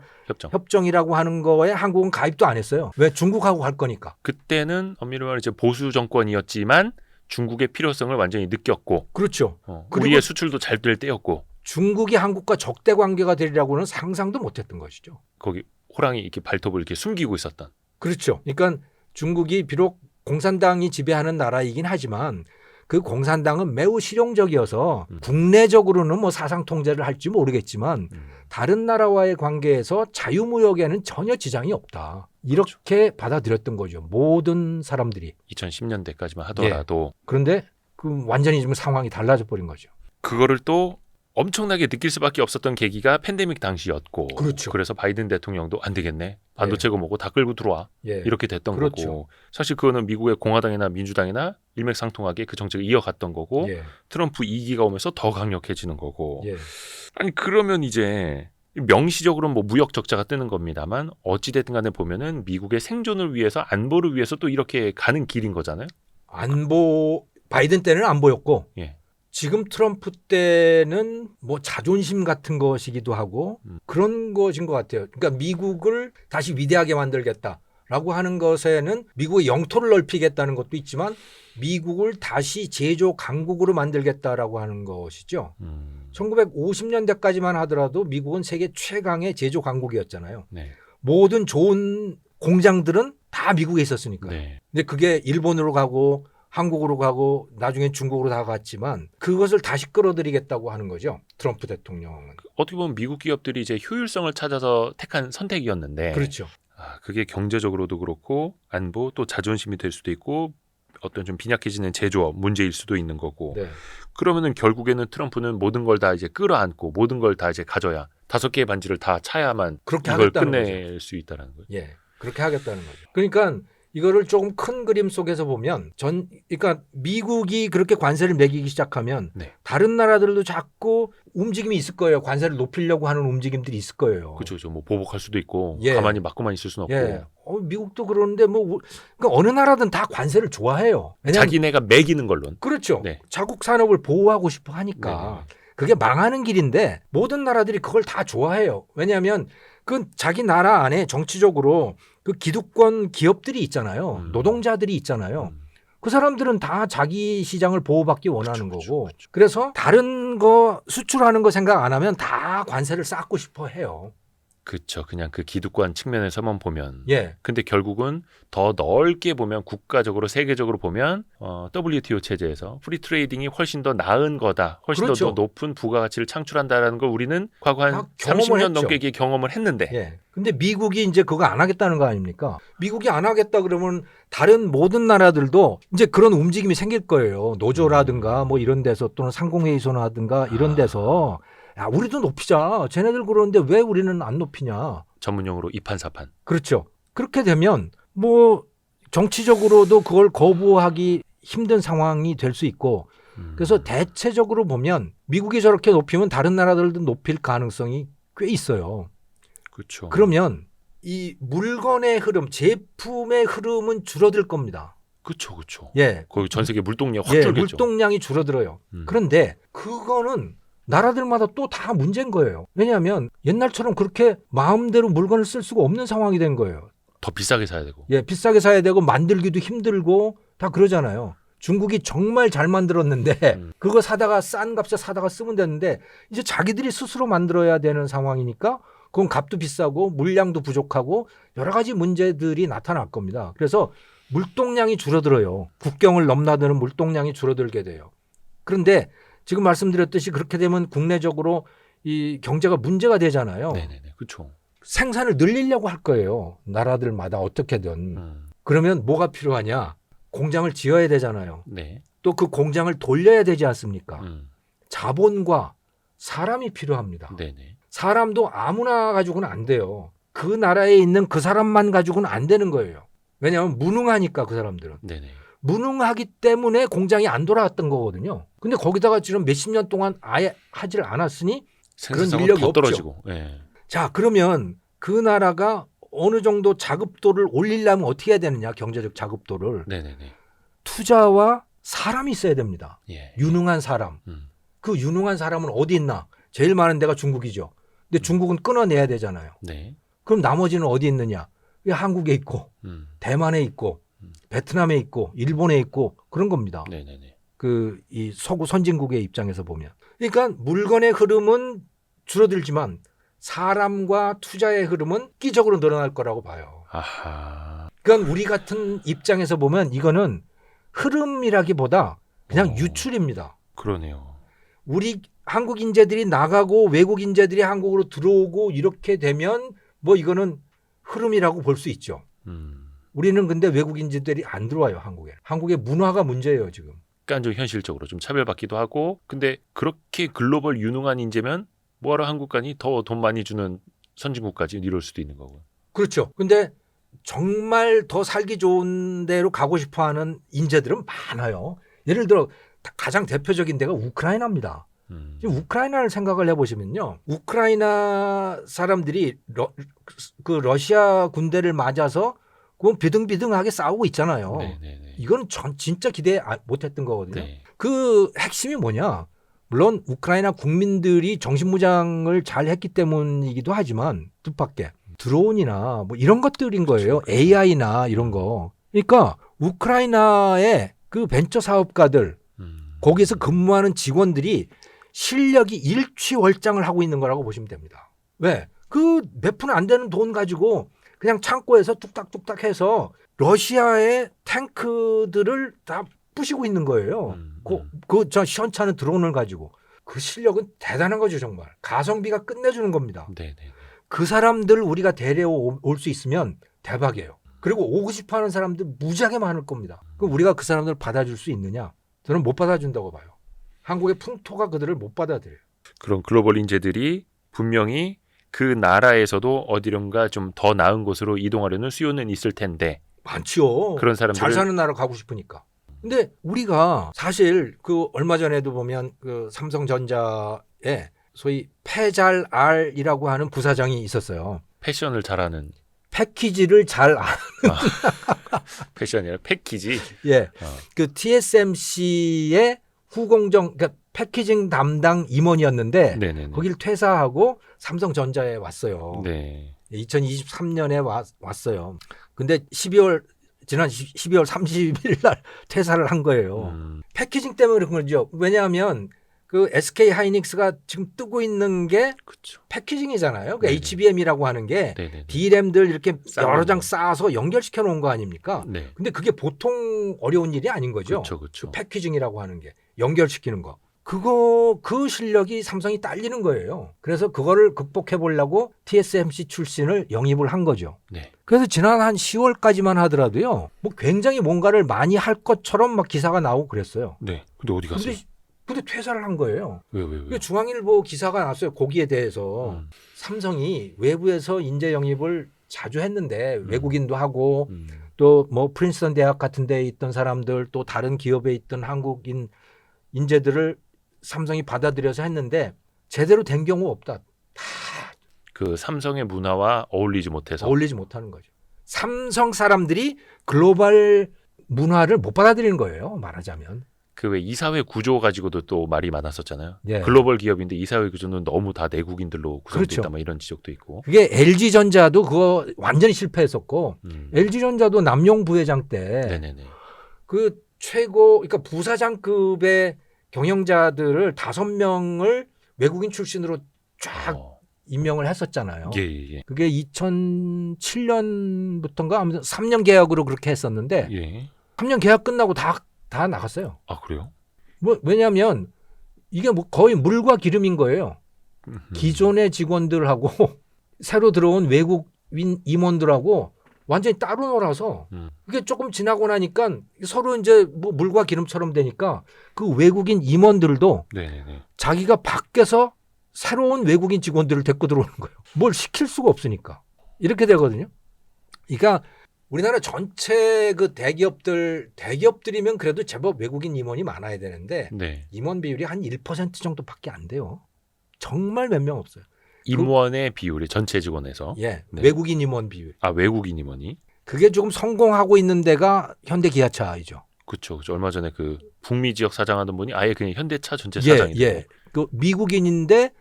협정이라고 하는 거에 한국은 가입도 안 했어요. 왜? 중국하고 할 거니까. 그때는 엄밀히 말해 이제 보수 정권이었지만 중국의 필요성을 완전히 느꼈고, 그렇죠. 우리의 수출도 잘 될 때였고, 중국이 한국과 적대 관계가 되리라고는 상상도 못했던 것이죠. 거기 호랑이 이렇게 발톱을 이렇게 숨기고 있었던. 그렇죠. 그러니까 중국이 비록 공산당이 지배하는 나라이긴 하지만 그 공산당은 매우 실용적이어서 국내적으로는 뭐 사상 통제를 할지 모르겠지만 다른 나라와의 관계에서 자유무역에는 전혀 지장이 없다. 이렇게 받아들였던 거죠. 모든 사람들이. 2010년대까지만 하더라도. 그런데 그 완전히 지금 상황이 달라져 버린 거죠. 그거를 또 엄청나게 느낄 수밖에 없었던 계기가 팬데믹 당시였고. 그렇죠. 그래서 바이든 대통령도 안 되겠네. 반도체고 뭐고 다 끌고 들어와. 이렇게 됐던 그렇죠. 거고. 사실 그거는 미국의 공화당이나 민주당이나 일맥상통하게 그 정책을 이어갔던 거고. 트럼프 2기가 오면서 더 강력해지는 거고. 아니 그러면 이제 명시적으로는 뭐 무역 적자가 뜨는 겁니다만 어찌됐든 간에 보면은 미국의 생존을 위해서 안보를 위해서 또 이렇게 가는 길인 거잖아요. 바이든 때는 안보였고 예. 지금 트럼프 때는 뭐 자존심 같은 것이기도 하고 그런 것인 것 같아요. 그러니까 미국을 다시 위대하게 만들겠다라고 하는 것에는 미국의 영토를 넓히겠다는 것도 있지만 미국을 다시 제조 강국으로 만들겠다라고 하는 것이죠. 1950년대까지만 하더라도 미국은 세계 최강의 제조 강국이었잖아요. 네. 모든 좋은 공장들은 다 미국에 있었으니까. 네. 근데 그게 일본으로 가고 한국으로 가고 나중에 중국으로 다 갔지만 그것을 다시 끌어들이겠다고 하는 거죠. 트럼프 대통령은. 어떻게 보면 미국 기업들이 이제 효율성을 찾아서 택한 선택이었는데. 그렇죠. 그게 경제적으로도 그렇고 안보 또 자존심이 될 수도 있고 어떤 좀 빈약해지는 제조업 문제일 수도 있는 거고. 네. 그러면은 결국에는 트럼프는 모든 걸 다 이제 끌어안고 모든 걸 다 이제 가져야 5개의 반지를 다 차야만 그렇게 이걸 하겠다는 끝낼 수 있다는 거예요. 예, 그렇게 하겠다는 거죠. 그러니까 이거를 조금 큰 그림 속에서 보면 그러니까 미국이 그렇게 관세를 매기기 시작하면 네. 다른 나라들도 자꾸 움직임이 있을 거예요. 관세를 높이려고 하는 움직임들이 있을 거예요. 그렇죠. 뭐 보복할 수도 있고 예. 가만히 맞고만 있을 수는 없고. 예. 미국도 그러는데 뭐 그러니까 어느 나라든 다 관세를 좋아해요. 왜냐하면 자기네가 매기는 걸로는. 그렇죠. 네. 자국 산업을 보호하고 싶어 하니까 그게 망하는 길인데 모든 나라들이 그걸 다 좋아해요. 왜냐하면 그 자기 나라 안에 정치적으로 그 기득권 기업들이 있잖아요. 노동자들이 있잖아요. 그 사람들은 다 자기 시장을 보호받기 원하는 거고. 그래서 다른 거 수출하는 거 생각 안 하면 다 관세를 쌓고 싶어 해요. 그렇죠. 그냥 그 기득권 측면에서만 보면. 예. 근데 결국은 더 넓게 보면 국가적으로 세계적으로 보면 WTO 체제에서 프리 트레이딩이 훨씬 더 나은 거다. 훨씬 그렇죠. 더 높은 부가가치를 창출한다라는 걸 우리는 과거 한 다 경험을 30년 했죠. 넘게 이게 경험을 했는데. 예. 근데 미국이 이제 그거 안 하겠다는 거 아닙니까? 미국이 안 하겠다 그러면 다른 모든 나라들도 이제 그런 움직임이 생길 거예요. 노조라든가 뭐 이런 데서 또는 상공회의소라든가 이런 데서 야, 우리도 높이자. 쟤네들 그러는데 왜 우리는 안 높이냐. 전문용어로 이판사판. 그렇죠. 그렇게 되면 뭐 정치적으로도 그걸 거부하기 힘든 상황이 될 수 있고 그래서 대체적으로 보면 미국이 저렇게 높이면 다른 나라들도 높일 가능성이 꽤 있어요. 그렇죠. 그러면 이 물건의 흐름, 제품의 흐름은 줄어들 겁니다. 그렇죠. 그렇죠. 예. 거기 전 세계 물동량 확 예, 줄겠죠. 물동량이 줄어들어요. 그런데 그거는 나라들마다 또 다 문제인 거예요. 왜냐하면 옛날처럼 그렇게 마음대로 물건을 쓸 수가 없는 상황이 된 거예요. 더 비싸게 사야 되고. 예, 비싸게 사야 되고 만들기도 힘들고 다 그러잖아요. 중국이 정말 잘 만들었는데 그거 사다가 싼 값에 사다가 쓰면 되는데 이제 자기들이 스스로 만들어야 되는 상황이니까 그건 값도 비싸고 물량도 부족하고 여러 가지 문제들이 나타날 겁니다. 그래서 물동량이 줄어들어요. 국경을 넘나드는 물동량이 줄어들게 돼요. 그런데 지금 말씀드렸듯이 그렇게 되면 국내적으로 이 경제가 문제가 되잖아요. 네네네. 그렇죠. 생산을 늘리려고 할 거예요. 나라들마다 어떻게든. 그러면 뭐가 필요하냐? 공장을 지어야 되잖아요. 네. 또 그 공장을 돌려야 되지 않습니까? 자본과 사람이 필요합니다. 네네. 사람도 아무나 가지고는 안 돼요. 그 나라에 있는 그 사람만 가지고는 안 되는 거예요. 왜냐하면 무능하니까 그 사람들은. 네네. 무능하기 때문에 공장이 안 돌아왔던 거거든요. 근데 거기다가 지금 몇십 년 동안 아예 하질 않았으니 그런 생산성은 인력이 더 없죠. 떨어지고. 예. 자, 그러면 그 나라가 어느 정도 자급도를 올리려면 어떻게 해야 되느냐? 경제적 자급도를. 네네네. 투자와 사람이 있어야 됩니다. 예. 유능한 사람. 그 유능한 사람은 어디 있나? 제일 많은 데가 중국이죠. 근데 중국은 끊어내야 되잖아요. 네. 그럼 나머지는 어디 있느냐? 한국에 있고 대만에 있고 베트남에 있고 일본에 있고 그런 겁니다. 네네네. 그 이 서구 선진국의 입장에서 보면. 그러니까 물건의 흐름은 줄어들지만 사람과 투자의 흐름은 끼적으로 늘어날 거라고 봐요. 아하. 그러니까 우리 같은 입장에서 보면 이거는 흐름이라기보다 그냥 유출입니다. 그러네요. 우리 한국 인재들이 나가고 외국 인재들이 한국으로 들어오고 이렇게 되면 뭐 이거는 흐름이라고 볼 수 있죠. 우리는 근데 외국 인재들이 안 들어와요, 한국에. 한국의 문화가 문제예요, 지금. 그러니까 좀 현실적으로 좀 차별받기도 하고 근데 그렇게 글로벌 유능한 인재면 뭐하러 한국 가니 더 돈 많이 주는 선진국까지 이럴 수도 있는 거고. 그렇죠. 근데 정말 더 살기 좋은 데로 가고 싶어하는 인재들은 많아요. 예를 들어 가장 대표적인 데가 우크라이나입니다. 지금 우크라이나를 생각을 해보시면요. 우크라이나 사람들이 러시아 군대를 맞아서 그건 비등비등하게 싸우고 있잖아요. 네네네. 이건 진짜 기대 못했던 거거든요. 네. 그 핵심이 뭐냐. 물론 우크라이나 국민들이 정신무장을 잘 했기 때문이기도 하지만 뜻밖의 드론이나 뭐 이런 것들인 거예요. 그렇죠. AI나 이런 거. 그러니까 우크라이나의 그 벤처 사업가들 거기에서 근무하는 직원들이 실력이 일취월장을 하고 있는 거라고 보시면 됩니다. 왜? 그 몇 푼 안 되는 돈 가지고 그냥 창고에서 뚝딱뚝딱 해서 러시아의 탱크들을 다 부시고 있는 거예요. 저 시원찮은 드론을 가지고. 그 실력은 대단한 거죠, 정말. 가성비가 끝내주는 겁니다. 네네. 그 사람들 우리가 데려올 수 있으면 대박이에요. 그리고 오고 싶어하는 사람들 무지하게 많을 겁니다. 그럼 우리가 그 사람들을 받아줄 수 있느냐? 저는 못 받아준다고 봐요. 한국의 풍토가 그들을 못 받아들여요. 그런 글로벌 인재들이 분명히 그 나라에서도 어디론가 좀 더 나은 곳으로 이동하려는 수요는 있을 텐데 많지요. 그런 사람들을 잘 사는 나라 가고 싶으니까. 근데 우리가 사실 그 얼마 전에도 보면 그 삼성전자에 소위 패잘알이라고 하는 부사장이 있었어요. 패션을 잘하는 패키지를 잘 패션이 아니라 패키지. 예. 그 TSMC의 후공정 그러니까 패키징 담당 임원이었는데 네네네. 거기를 퇴사하고 삼성전자에 왔어요. 네. 2023년에 왔어요. 근데 지난 12월 30일 날 퇴사를 한 거예요. 패키징 때문에 그런 거죠. 왜냐하면 그 SK 하이닉스가 지금 뜨고 있는 게 그렇죠. 패키징이잖아요. 그 네네. HBM이라고 하는 게 네네네. D램들 이렇게 쌓아놓은 여러 장 거. 쌓아서 연결시켜 놓은 거 아닙니까? 네. 근데 그게 보통 어려운 일이 아닌 거죠. 그렇죠, 그렇죠. 그 패키징이라고 하는 게 연결시키는 거. 그 실력이 삼성이 딸리는 거예요. 그래서 그거를 극복해 보려고 TSMC 출신을 영입을 한 거죠. 네. 그래서 지난 한 10월까지만 하더라도요. 뭐 굉장히 뭔가를 많이 할 것처럼 막 기사가 나오고 그랬어요. 네. 근데 어디 갔어요? 근데 퇴사를 한 거예요. 왜? 중앙일보 기사가 났어요. 거기에 대해서 삼성이 외부에서 인재 영입을 자주 했는데 외국인도 하고 또 뭐 프린스턴 대학 같은 데에 있던 사람들 또 다른 기업에 있던 한국인 인재들을 삼성이 받아들여서 했는데 제대로 된 경우 없다. 다 그 삼성의 문화와 어울리지 못해서. 어울리지 못하는 거죠. 삼성 사람들이 글로벌 문화를 못 받아들이는 거예요. 말하자면. 그 왜 이사회 구조 가지고도 또 말이 많았었잖아요. 예. 글로벌 기업인데 이사회 구조는 너무 다 내국인들로 구성되어 그렇죠. 있다 뭐 이런 지적도 있고. 그게 LG전자도 그거 완전히 실패했었고 음. LG전자도 남용 부회장 때 네네네. 그 최고 그러니까 부사장급의 경영자들을 5명을 외국인 출신으로 쫙 임명을 했었잖아요. 예. 그게 2007년부터인가 아무튼 3년 계약으로 그렇게 했었는데 예. 3년 계약 끝나고 다 나갔어요. 아 그래요? 뭐 왜냐하면 이게 뭐 거의 물과 기름인 거예요. 기존의 직원들하고 새로 들어온 외국인 임원들하고 완전히 따로 놀아서 그게 조금 지나고 나니까 서로 이제 뭐 물과 기름처럼 되니까 그 외국인 임원들도 네네네. 자기가 밖에서 새로운 외국인 직원들을 데리고 들어오는 거예요. 뭘 시킬 수가 없으니까. 이렇게 되거든요. 그러니까 우리나라 전체 그 대기업들이면 그래도 제법 외국인 임원이 많아야 되는데 네. 임원 비율이 한 1% 정도밖에 안 돼요. 정말 몇 명 없어요. 임원의 비율이 전체 직원에서. 예, 네. 외국인 임원 비율. 아 외국인 임원이. 그게 조금 성공하고 있는 데가 현대기아차이죠. 그렇죠. 얼마 전에 그 북미 지역 사장하던 분이 아예 그냥 현대차 전체 예, 사장이 되고. 예. 그 미국인인데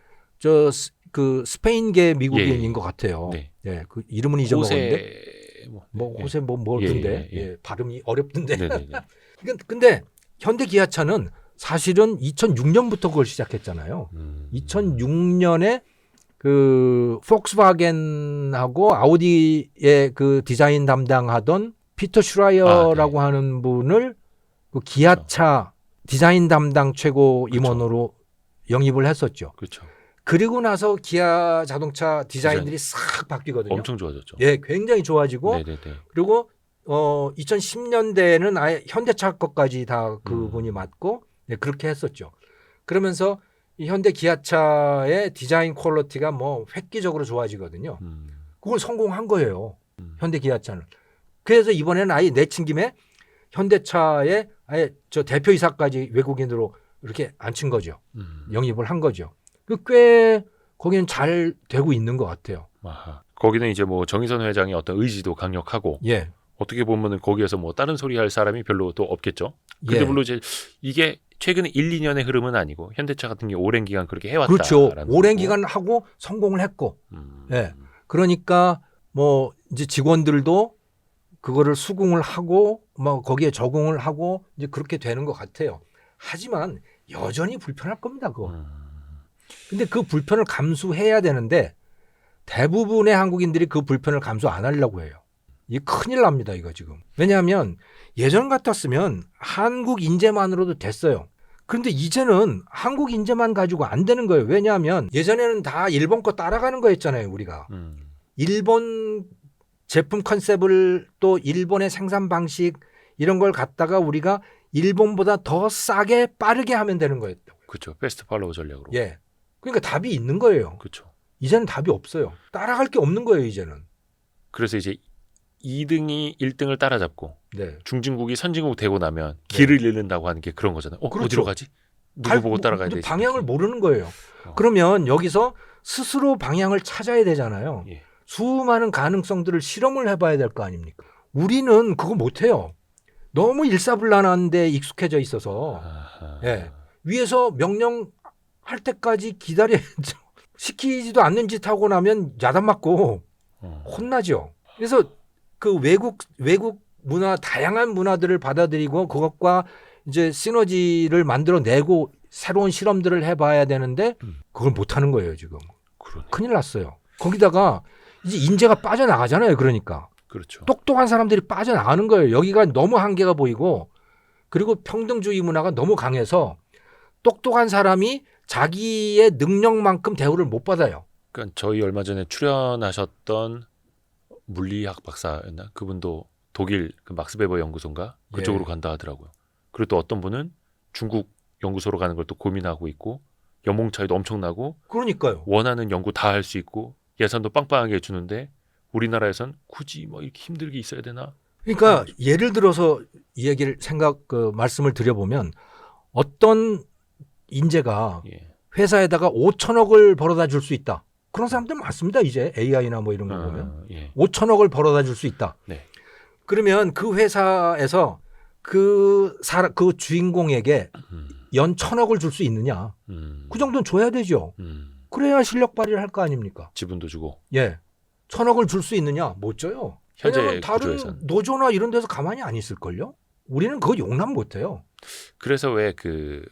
그 스페인계 미국인인 예. 것 같아요. 네. 예, 그 이름은 잊어먹었는데 호세 뭐 뭐던데 예. 발음이 어렵던데. 네네네. 근데 현대기아차는 사실은 2006년부터 그걸 시작했잖아요. 2006년에 그 폭스바겐하고 아우디의 그 디자인 담당하던 피터 슈라이어라고 하는 분을 그 기아차 디자인 담당 최고 임원으로 영입을 했었죠. 그렇죠. 그리고 나서 기아 자동차 디자인들이 싹 바뀌거든요. 엄청 좋아졌죠. 예, 굉장히 좋아지고 네네네. 그리고 2010년대에는 아예 현대차 것까지 다 그분이 맡고 네, 그렇게 했었죠. 그러면서 이 현대 기아차의 디자인 퀄리티가 뭐 획기적으로 좋아지거든요. 그걸 성공한 거예요. 현대 기아차는. 그래서 이번에는 아예 내친 김에 현대차의 아예 저 대표이사까지 외국인으로 이렇게 앉힌 거죠. 영입을 한 거죠. 꽤 거기는 잘 되고 있는 것 같아요. 아하. 거기는 이제 뭐 정의선 회장의 어떤 의지도 강력하고 예. 어떻게 보면은 거기에서 뭐 다른 소리 할 사람이 별로 또 없겠죠. 근데 예. 물론 이제 이게 최근에 1, 2년의 흐름은 아니고 현대차 같은 게 오랜 기간 그렇게 해왔다. 그렇죠. 오랜 기간 하고 성공을 했고. 예. 그러니까 뭐 이제 직원들도 그거를 수긍을 하고 뭐 거기에 적응을 하고 이제 그렇게 되는 것 같아요. 하지만 여전히 불편할 겁니다. 그거. 근데 그 불편을 감수해야 되는데 대부분의 한국인들이 그 불편을 감수 안 하려고 해요. 이게 큰일 납니다. 이거 지금. 왜냐하면 예전 같았으면 한국 인재만으로도 됐어요. 그런데 이제는 한국 인재만 가지고 안 되는 거예요. 왜냐하면 예전에는 다 일본 거 따라가는 거였잖아요. 우리가. 일본 제품 컨셉을 또 일본의 생산 방식 이런 걸 갖다가 우리가 일본보다 더 싸게 빠르게 하면 되는 거였다고요. 그렇죠. 패스트 팔로우 전략으로. 예. 그러니까 답이 있는 거예요. 그렇죠. 이제는 답이 없어요. 따라갈 게 없는 거예요, 이제는. 그래서 이제 2등이 1등을 따라잡고 네. 중진국이 선진국 되고 나면 길을 잃는다고 하는 게 그런 거잖아요. 그렇죠. 어디로 가지? 누구 보고 따라가야 되지? 방향을 모르는 거예요. 어. 그러면 여기서 스스로 방향을 찾아야 되잖아요. 예. 수많은 가능성들을 실험을 해봐야 될 거 아닙니까? 우리는 그거 못해요. 너무 일사불란한데 익숙해져 있어서 아하. 예. 위에서 명령할 때까지 기다려야죠. 시키지도 않는 짓 하고 나면 야단 맞고 혼나죠. 그래서 그 외국 문화, 다양한 문화들을 받아들이고 그것과 이제 시너지를 만들어내고 새로운 실험들을 해봐야 되는데 그걸 못하는 거예요 지금. 그러네. 큰일 났어요. 거기다가 이제 인재가 빠져나가잖아요. 그러니까 그렇죠. 똑똑한 사람들이 빠져나가는 거예요. 여기가 너무 한계가 보이고 그리고 평등주의 문화가 너무 강해서 똑똑한 사람이 자기의 능력만큼 대우를 못 받아요. 그러니까 저희 얼마 전에 출연하셨던 물리학 박사였나? 그분도 독일 그 막스 베버 연구소인가 그쪽으로 예. 간다 하더라고요. 그리고 또 어떤 분은 중국 연구소로 가는 걸 또 고민하고 있고 연봉 차이도 엄청나고 그러니까요. 원하는 연구 다 할 수 있고 예산도 빵빵하게 주는데 우리나라에선 굳이 뭐 이렇게 힘들게 있어야 되나? 그러니까 예를 들어서 이 얘기를 말씀을 드려보면 어떤 인재가 예. 회사에다가 5천억을 벌어다 줄 수 있다. 그런 사람들 많습니다. 이제 AI나 뭐 이런 거 보면 예. 5천억을 벌어다 줄 수 있다. 네. 그러면 그 회사에서 그 주인공에게 연 1,000억을 줄 수 있느냐? 그 정도는 줘야 되죠. 그래야 실력 발휘를 할 거 아닙니까? 지분도 주고. 예. 1,000억을 줄 수 있느냐? 못 줘요. 현재 왜냐하면 다른 구조에선. 노조나 이런 데서 가만히 안 있을걸요? 우리는 그거 용납 못해요. 그래서 왜 그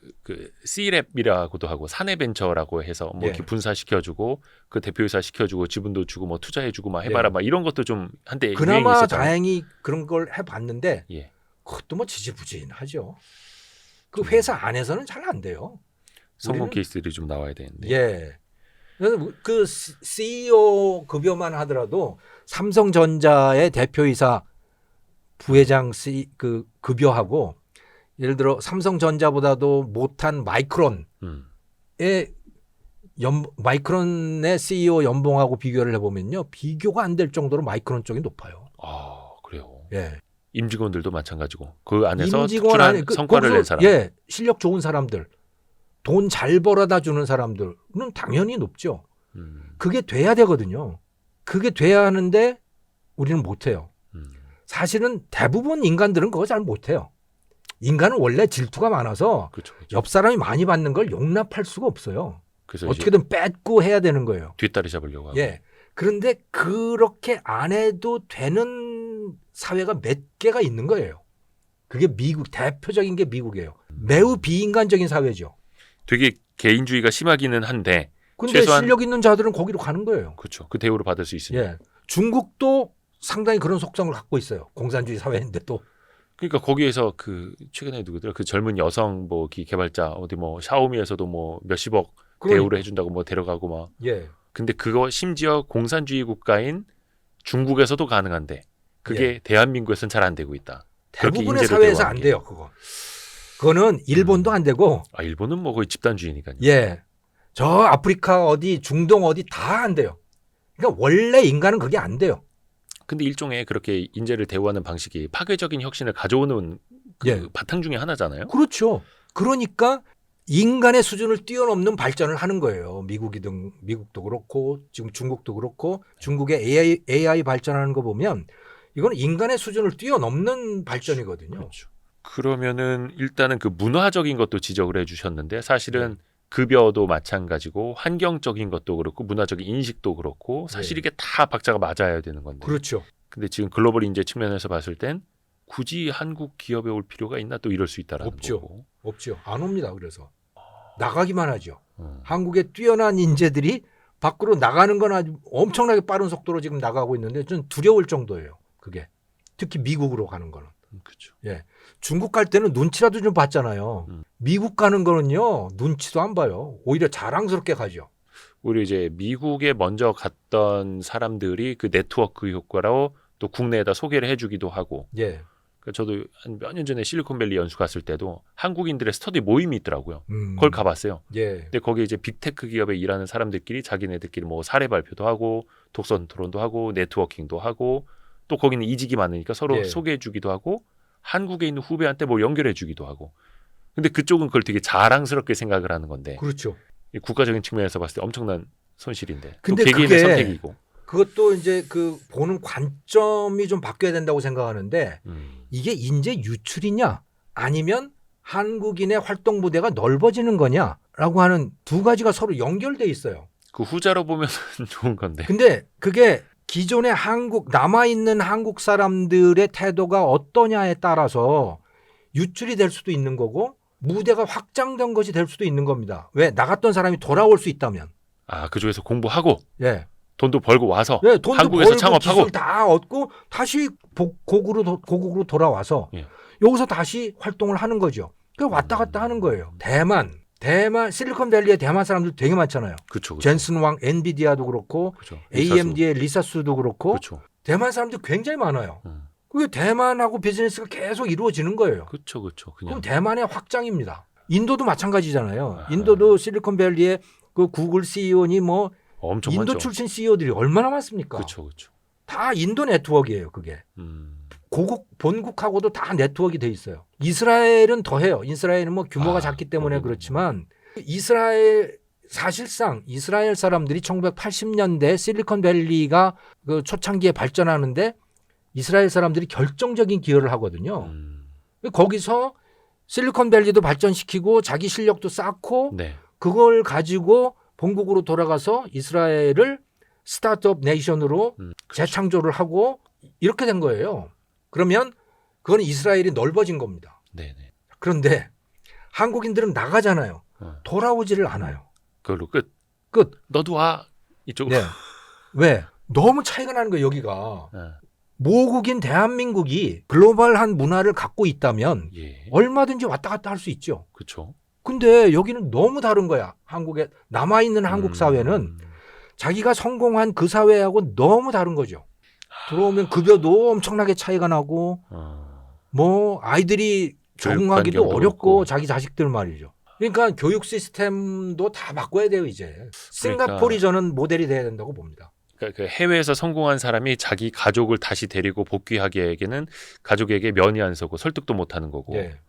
C랩이라고도 하고 사내벤처라고 해서 뭐 예. 이렇게 분사시켜주고 그 대표이사 시켜주고 지분도 주고 뭐 투자해주고 막 해봐라 예. 막 이런 것도 좀 한때 유행이 그나마 있었잖아요. 다행히 그런 걸 해봤는데 예. 그것도 뭐 지지부진하죠. 그 회사 안에서는 잘 안 돼요. 성공 우리는- 케이스들이 좀 나와야 되는데. 예. 그래서 그 CEO 급여만 하더라도 삼성전자의 대표이사 부회장 그 급여하고 예를 들어 삼성전자보다도 못한 마이크론의 음. 마이크론의 CEO 연봉하고 비교를 해보면요. 비교가 안 될 정도로 마이크론 쪽이 높아요. 아 그래요. 예. 임직원들도 마찬가지고 그 안에서 임직원 특출한 안에 성과를 낸 사람. 예, 실력 좋은 사람들, 돈 잘 벌어다 주는 사람들은 당연히 높죠. 그게 돼야 되거든요. 그게 돼야 하는데 우리는 못해요. 사실은 대부분 인간들은 그거 잘 못해요. 인간은 원래 질투가 많아서 그렇죠. 옆 사람이 많이 받는 걸 용납할 수가 없어요. 그래서 이제 어떻게든 뺏고 해야 되는 거예요. 뒷다리 잡으려고 하고. 예. 그런데 그렇게 안 해도 되는 사회가 몇 개가 있는 거예요. 그게 미국, 대표적인 게 미국이에요. 매우 비인간적인 사회죠. 되게 개인주의가 심하기는 한데 근데 최소한- 실력 있는 자들은 거기로 가는 거예요. 그렇죠. 그 대우를 받을 수 있으니. 예. 중국도 상당히 그런 속성을 갖고 있어요. 공산주의 사회인데 또. 그러니까 거기에서 그 최근에 누구더라 그 젊은 여성 뭐 개발자 어디 뭐 샤오미에서도 뭐 몇십억 대우를 해준다고 뭐 데려가고 막. 예. 근데 그거 심지어 공산주의 국가인 중국에서도 가능한데 그게 예. 대한민국에서는 잘 안 되고 있다. 그렇게 대부분의 인재를 사회에서 대우하는 안 게. 돼요. 그거는 일본도 안 되고 아 일본은 뭐 거의 집단주의니까요. 예. 저 아프리카 어디 중동 어디 다 안 돼요. 그러니까 원래 인간은 그게 안 돼요. 근데 일종의 그렇게 인재를 대우하는 방식이 파괴적인 혁신을 가져오는 그 예. 바탕 중에 하나잖아요. 그렇죠. 그러니까 인간의 수준을 뛰어넘는 발전을 하는 거예요. 미국도 그렇고 지금 중국도 그렇고 중국의 AI 발전하는 거 보면 이건 인간의 수준을 뛰어넘는 발전이거든요. 그렇죠. 그러면은 일단은 그 문화적인 것도 지적을 해주셨는데 사실은 네. 급여도 마찬가지고 환경적인 것도 그렇고 문화적인 인식도 그렇고 사실 네. 이게 다 박자가 맞아야 되는 건데. 그렇죠. 근데 지금 글로벌 인재 측면에서 봤을 땐 굳이 한국 기업에 올 필요가 있나 또 이럴 수 있다라는 없죠. 거고. 없죠. 안 옵니다. 그래서 나가기만 하죠. 음. 한국의 뛰어난 인재들이 밖으로 나가는 건 아주 엄청나게 빠른 속도로 지금 나가고 있는데 좀 두려울 정도예요. 그게 특히 미국으로 가는 거는. 그렇죠. 예. 중국 갈 때는 눈치라도 좀 봤잖아요. 미국 가는 거는요 눈치도 안 봐요. 오히려 자랑스럽게 가죠. 오히려 이제 미국에 먼저 갔던 사람들이 그 네트워크 효과로 또 국내에다 소개를 해주기도 하고. 예. 그러니까 저도 한 몇 년 전에 실리콘밸리 연수 갔을 때도 한국인들의 스터디 모임이 있더라고요. 음. 그걸 가봤어요. 예. 근데 거기에 이제 빅테크 기업에 일하는 사람들끼리 자기네들끼리 뭐 사례 발표도 하고 독서 토론도 하고 네트워킹도 하고 또 거기는 이직이 많으니까 서로 예. 소개해주기도 하고 한국에 있는 후배한테 뭐 연결해주기도 하고. 근데 그쪽은 그걸 되게 자랑스럽게 생각을 하는 건데 그렇죠. 이 국가적인 측면에서 봤을 때 엄청난 손실인데. 근데 또 개개인의 그게 선택이고. 그것도 이제 그 보는 관점이 좀 바뀌어야 된다고 생각하는데 이게 인재 유출이냐 아니면 한국인의 활동 무대가 넓어지는 거냐라고 하는 두 가지가 서로 연결돼 있어요. 그 후자로 보면 좋은 건데. 근데 그게 기존의 남아있는 한국 사람들의 태도가 어떠냐에 따라서 유출이 될 수도 있는 거고 무대가 확장된 것이 될 수도 있는 겁니다. 왜? 나갔던 사람이 돌아올 수 있다면. 아, 그쪽에서 공부하고 예. 돈도 벌고 와서 예, 돈도 한국에서 벌고 창업하고. 기술 다 얻고 다시 고국으로 돌아와서 예. 여기서 다시 활동을 하는 거죠. 그 왔다 갔다 하는 거예요. 대만 실리콘밸리에 대만 사람들 되게 많잖아요. 그렇죠. 젠슨 왕 엔비디아도 그렇고 그렇죠. AMD의 리사수도 그렇고 그렇죠. 대만 사람들 굉장히 많아요. 그게 대만하고 비즈니스가 계속 이루어지는 거예요. 그렇죠. 그렇죠. 그럼 그냥 대만의 확장입니다. 인도도 마찬가지잖아요. 아하. 인도도 실리콘밸리에 그 구글 CEO니 뭐 엄청 인도 많죠. 출신 CEO들이 얼마나 많습니까? 그렇죠. 그렇죠. 다 인도 네트워크예요, 그게. 본국하고도 다 네트워크가 돼 있어요. 이스라엘은 더해요. 이스라엘은 뭐 규모가 작기 때문에 거기는 그렇지만 사실상 이스라엘 사람들이 1980년대 실리콘밸리가 그 초창기에 발전하는데 이스라엘 사람들이 결정적인 기여를 하거든요. 거기서 실리콘밸리도 발전시키고 자기 실력도 쌓고 네. 그걸 가지고 본국으로 돌아가서 이스라엘을 스타트업 네이션으로 재창조를 하고 이렇게 된 거예요. 그러면 그건 이스라엘이 넓어진 겁니다. 네, 네. 그런데 한국인들은 나가잖아요. 돌아오지를 않아요. 그걸로 끝. 끝. 너도 와. 이쪽으로. 네. 왜? 너무 차이가 나는 거예요, 여기가. 네. 모국인 대한민국이 글로벌한 문화를 갖고 있다면 예. 얼마든지 왔다 갔다 할 수 있죠. 그렇죠. 근데 여기는 너무 다른 거야. 한국에 남아있는 한국 사회는 자기가 성공한 그 사회하고 너무 다른 거죠. 들어오면 급여도 엄청나게 차이가 나고 뭐 아이들이 적응하기도 환경도 어렵고 그렇고. 자기 자식들 말이죠. 그러니까 교육 시스템도 다 바꿔야 돼요 이제. 그러니까. 싱가포르이 저는 모델이 돼야 된다고 봅니다. 그러니까 그 해외에서 성공한 사람이 자기 가족을 다시 데리고 복귀하기에는 가족에게 면이 안 서고 설득도 못 하는 거고 예.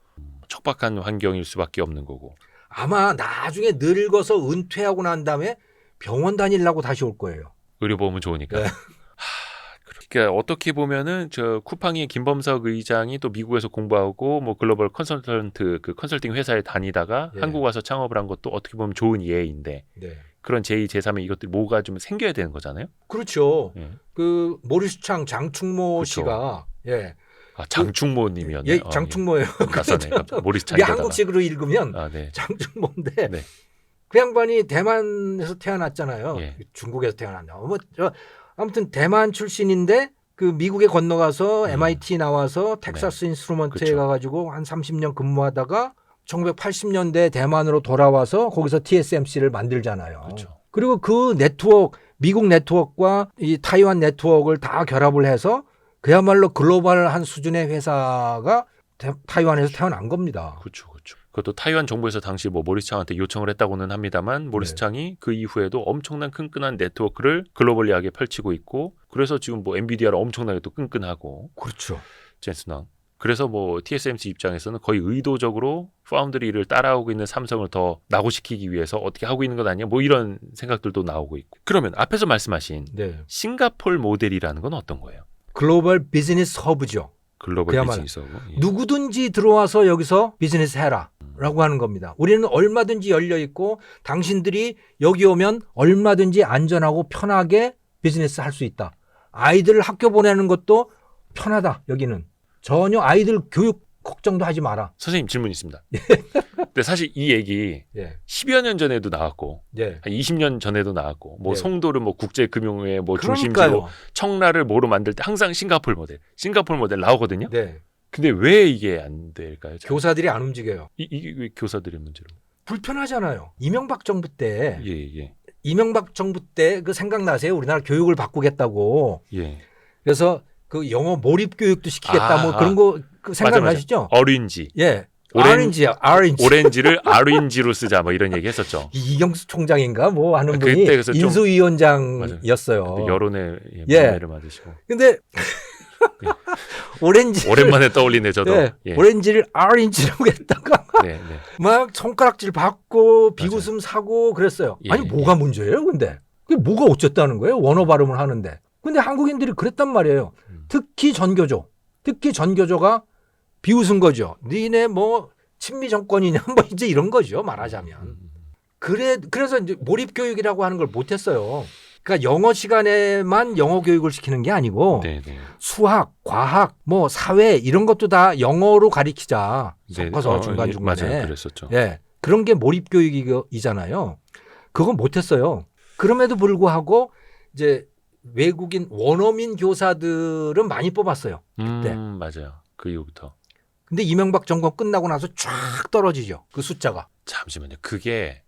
척박한 환경일 수밖에 없는 거고. 아마 나중에 늙어서 은퇴하고 난 다음에 병원 다니려고 다시 올 거예요. 의료보험은 좋으니까. 네. 그러니까 어떻게 보면은 저 쿠팡의 김범석 의장이 또 미국에서 공부하고 뭐 글로벌 컨설턴트 그 컨설팅 회사에 다니다가 예. 한국 와서 창업을 한 것도 어떻게 보면 좋은 예인데 네. 그런 제2, 제3의 이것들이 뭐가 좀 생겨야 되는 거잖아요. 그렇죠. 예. 그 모리스창 장충모 그렇죠. 씨가 예, 아, 장충모님이었네. 예 장충모예요. 낯서네. 모리스 우리 창이다가. 한국식으로 읽으면 아, 네. 장충모인데 네. 그 양반이 대만에서 태어났잖아요. 예. 중국에서 태어났나. 아무튼 대만 출신인데 그 미국에 건너가서 MIT 나와서 텍사스 인스트루먼트에 그렇죠. 가가지고 한 30년 근무하다가 1980년대 대만으로 돌아와서 거기서 TSMC를 만들잖아요. 그렇죠. 그리고 그 네트워크, 미국 네트워크와 이 타이완 네트워크를 다 결합을 해서 그야말로 글로벌한 수준의 회사가 타이완에서 태어난 겁니다. 그렇죠. 그렇죠. 그것도 타이완 정부에서 당시 뭐 모리스 창한테 요청을 했다고는 합니다만 모리스 네. 창이 그 이후에도 엄청난 끈끈한 네트워크를 글로벌리하게 펼치고 있고 그래서 지금 뭐 엔비디아를 엄청나게 또 끈끈하고 그렇죠. 젠슨왕. 그래서 뭐 TSMC 입장에서는 거의 의도적으로 파운드리를 따라오고 있는 삼성을 더 낙오시키기 위해서 어떻게 하고 있는 것 아니야? 뭐 이런 생각들도 나오고 있고. 그러면 앞에서 말씀하신 네. 싱가폴 모델이라는 건 어떤 거예요? 글로벌 비즈니스 허브죠. 글로벌 그야말로 비즈니스하고. 예. 누구든지 들어와서 여기서 비즈니스 해라라고 하는 겁니다. 우리는 얼마든지 열려 있고 당신들이 여기 오면 얼마든지 안전하고 편하게 비즈니스 할 수 있다. 아이들을 학교 보내는 것도 편하다. 여기는 전혀 아이들 교육 걱정도 하지 마라. 선생님 질문 있습니다. 근데 사실 이 얘기 예, 10여 년 전에도 나왔고 예. 한 20년 전에도 나왔고 뭐 네. 송도를 뭐 국제금융의 뭐 중심지로 그러니까요. 청라를 뭐로 만들 때 항상 싱가폴 모델 나오거든요. 네, 근데 왜 이게 안 될까요? 교사들이 안 움직여요. 이게 왜 교사들의 문제로? 불편하잖아요. 이명박 정부 때 예. 그 생각나세요? 우리나라 교육을 바꾸겠다고. 예. 그래서 그 영어 몰입 교육도 시키겠다 뭐 그런 거 그 맞아. 생각나시죠? 어린지. 예. 오렌지. 오렌지. 오렌지를 아린지로 쓰자 뭐 이런 얘기 했었죠. 이경수 총장인가 뭐 하는 그때 분이 그래서 좀- 인수위원장이었어요. 여론에 예. 방해를 맞으시고. 근데 오렌지 오랜만에 떠올리네 저도. 예, 예. 오렌지를 오렌지라고 했다가 네, 네. 막 손가락질 받고 비웃음 사고 그랬어요. 예, 아니 뭐가 문제예요, 근데? 그게 뭐가 어쨌다는 거예요? 원어 발음을 하는데. 근데 한국인들이 그랬단 말이에요. 특히 전교조가 비웃은 거죠. 니네 뭐 친미 정권이냐 뭐 이제 이런 거죠, 말하자면. 그래서 이제 몰입 교육이라고 하는 걸 못 했어요. 그러니까 영어 시간에만 영어 교육을 시키는 게 아니고 네, 네. 수학, 과학, 뭐 사회 이런 것도 다 영어로 가리키자. 섞어서 네, 중간중간에. 맞아요, 그랬었죠. 예. 그런 게 몰입 교육이잖아요. 그건 못 했어요. 그럼에도 불구하고 이제 외국인 원어민 교사들은 많이 뽑았어요. 그때. 맞아요. 그 이후부터. 근데 이명박 정권 끝나고 나서 쫙 떨어지죠. 그 숫자가. 잠시만요. 그게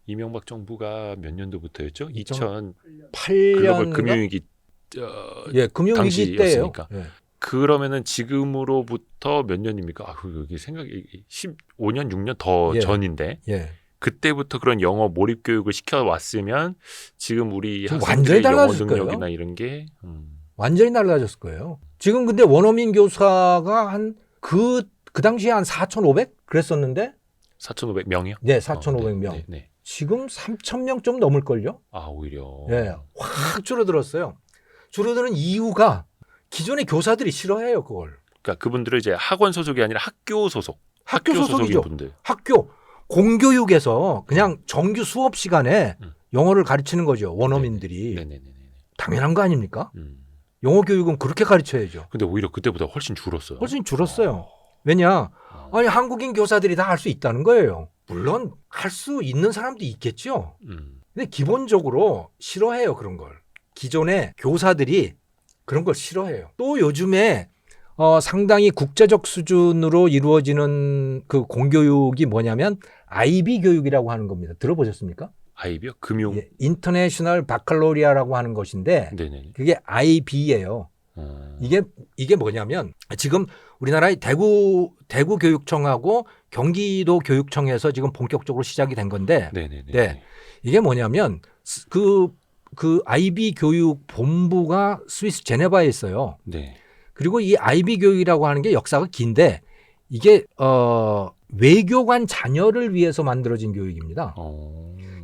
이명박 정부가 몇 년도부터였죠? 2000 8년 글로벌 금융위기 예, 금융위기 때예요. 당시였으니까. 예. 그러면은 지금으로부터 몇 년입니까? 아, 여기 생각이 15년, 6년 더 예. 전인데 예. 그때부터 그런 영어 몰입 교육을 시켜 왔으면 지금 우리 지금 학생들의 완전히 영어 달라졌을 능력이나 거예요. 이런 게 완전히 달라졌을 거예요. 지금 근데 원어민 교사가 한 그 당시에 한 4,500 그랬었는데 4,500명이요? 네, 4,500명. 네, 네. 지금 3,000명 좀 넘을걸요? 아, 오히려. 예, 확 줄어들었어요. 줄어드는 이유가 기존의 교사들이 싫어해요, 그걸. 그러니까 그분들은 이제 학원 소속이 아니라 학교 소속. 학교 소속이죠. 소속인 분들. 학교 공교육에서 그냥 정규 수업 시간에 음. 영어를 가르치는 거죠, 원어민들이. 네, 네, 네, 네. 당연한 거 아닙니까? 영어 교육은 그렇게 가르쳐야죠. 근데 오히려 그때보다 훨씬 줄었어요. 훨씬 줄었어요. 왜냐? 아니 한국인 교사들이 다 할 수 있다는 거예요. 물론 할 수 있는 사람도 있겠죠. 근데 기본적으로 싫어해요, 그런 걸. 기존의 교사들이 그런 걸 싫어해요. 또 요즘에 상당히 국제적 수준으로 이루어지는 그 공교육이 뭐냐면 IB 교육이라고 하는 겁니다. 들어보셨습니까? 아이비요? 금융. 예, 인터내셔널 바칼로리아라고 하는 것인데 네네. 그게 IB예요. 이게 뭐냐면 지금 우리나라의 대구 교육청하고 경기도 교육청에서 지금 본격적으로 시작이 된 건데 네네네. 네. 이게 뭐냐면 그 IB 교육 본부가 스위스 제네바에 있어요. 네. 그리고 이 IB 교육이라고 하는 게 역사가 긴데 이게 외교관 자녀를 위해서 만들어진 교육입니다.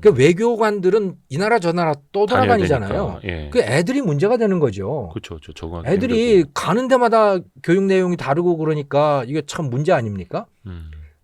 그 외교관들은 이 나라 저 나라 떠돌아다니잖아요. 예. 그 애들이 문제가 되는 거죠. 그렇죠. 적응하기 애들이 힘들고. 가는 데마다 교육 내용이 다르고 그러니까 이게 참 문제 아닙니까?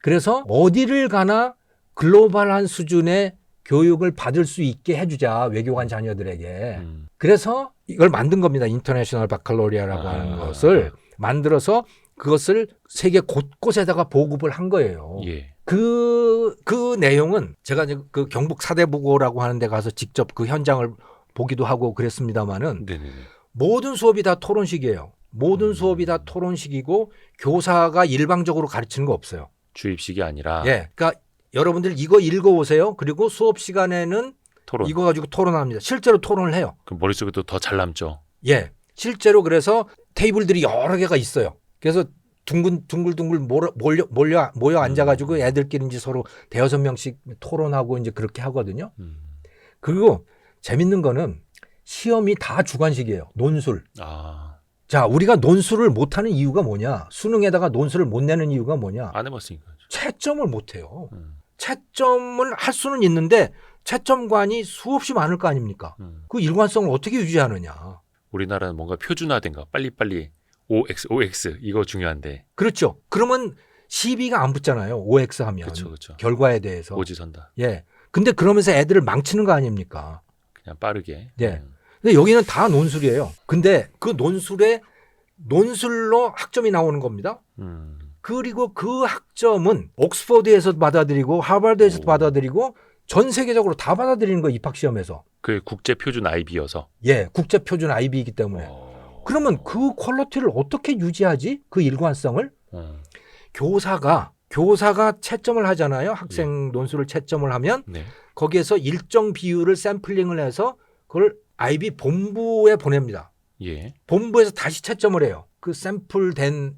그래서 어디를 가나 글로벌한 수준의 교육을 받을 수 있게 해주자, 외교관 자녀들에게. 그래서 이걸 만든 겁니다. 인터내셔널 바칼로리아라고 하는 것을 만들어서 그것을 세계 곳곳에다가 보급을 한 거예요. 예. 그 내용은 제가 이제 그 경북 사대부고라고 하는 데 가서 직접 그 현장을 보기도 하고 그랬습니다마는 네네네. 모든 수업이 다 토론식이에요. 모든 수업이 다 토론식이고 교사가 일방적으로 가르치는 거 없어요. 주입식이 아니라 예. 그러니까 여러분들 이거 읽어오세요. 그리고 수업 시간에는 토론. 이거 가지고 토론합니다. 실제로 토론을 해요. 그 머릿속에도 더 잘 남죠. 예. 실제로 그래서 테이블들이 여러 개가 있어요. 그래서 둥글둥글 모여 앉아가지고 애들끼리 이제 서로 대여섯 명씩 토론하고 이제 그렇게 하거든요. 그리고 재밌는 거는 시험이 다 주관식이에요. 논술. 자, 우리가 논술을 못하는 이유가 뭐냐? 수능에다가 논술을 못 내는 이유가 뭐냐? 안 해봤으니까. 채점을 못해요. 채점을 할 수는 있는데 채점관이 수없이 많을 거 아닙니까? 그 일관성을 어떻게 유지하느냐? 우리나라는 뭔가 표준화된 거 빨리빨리 OX 이거 중요한데. 그렇죠. 그러면 시비가 안 붙잖아요. OX 하면. 그렇죠. 결과에 대해서. 오지선다. 예. 근데 그러면서 애들을 망치는 거 아닙니까? 그냥 빠르게. 예. 근데 여기는 다 논술이에요. 근데 그 논술로 학점이 나오는 겁니다. 그리고 그 학점은 옥스퍼드에서도 받아들이고 하버드에서도 받아들이고 전 세계적으로 다 받아들이는 거 입학시험에서. 그게 국제 표준 IB여서. 예. 국제 표준 IB이기 때문에. 그러면 그 퀄리티를 어떻게 유지하지? 그 일관성을? 교사가 채점을 하잖아요. 학생 논술을 채점을 하면 네. 거기에서 일정 비율을 샘플링을 해서 그걸 IB 본부에 보냅니다. 예. 본부에서 다시 채점을 해요. 그 샘플된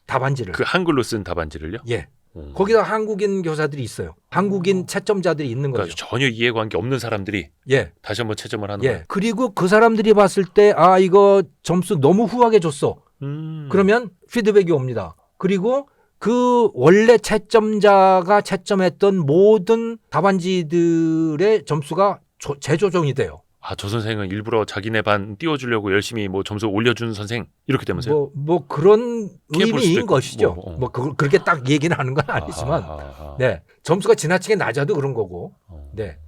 답안지를. 그 한글로 쓴 답안지를요? 예. 거기다 한국인 교사들이 있어요. 한국인 채점자들이 있는 거죠. 그러니까 전혀 이해관계 없는 사람들이 예. 다시 한번 채점을 하는 예. 거예요. 그리고 그 사람들이 봤을 때 아 이거 점수 너무 후하게 줬어. 그러면 피드백이 옵니다. 그리고 그 원래 채점자가 채점했던 모든 답안지들의 점수가 재조정이 돼요. 아, 저 선생은 일부러 자기네 반 띄워주려고 열심히 뭐 점수 올려준 선생 이렇게 되면서요? 뭐 그런 깨볼 수도 의미인 있고, 것이죠. 그렇게 딱 얘기는 하는 건 아니지만, 아하. 네 점수가 지나치게 낮아도 그런 거고, 네.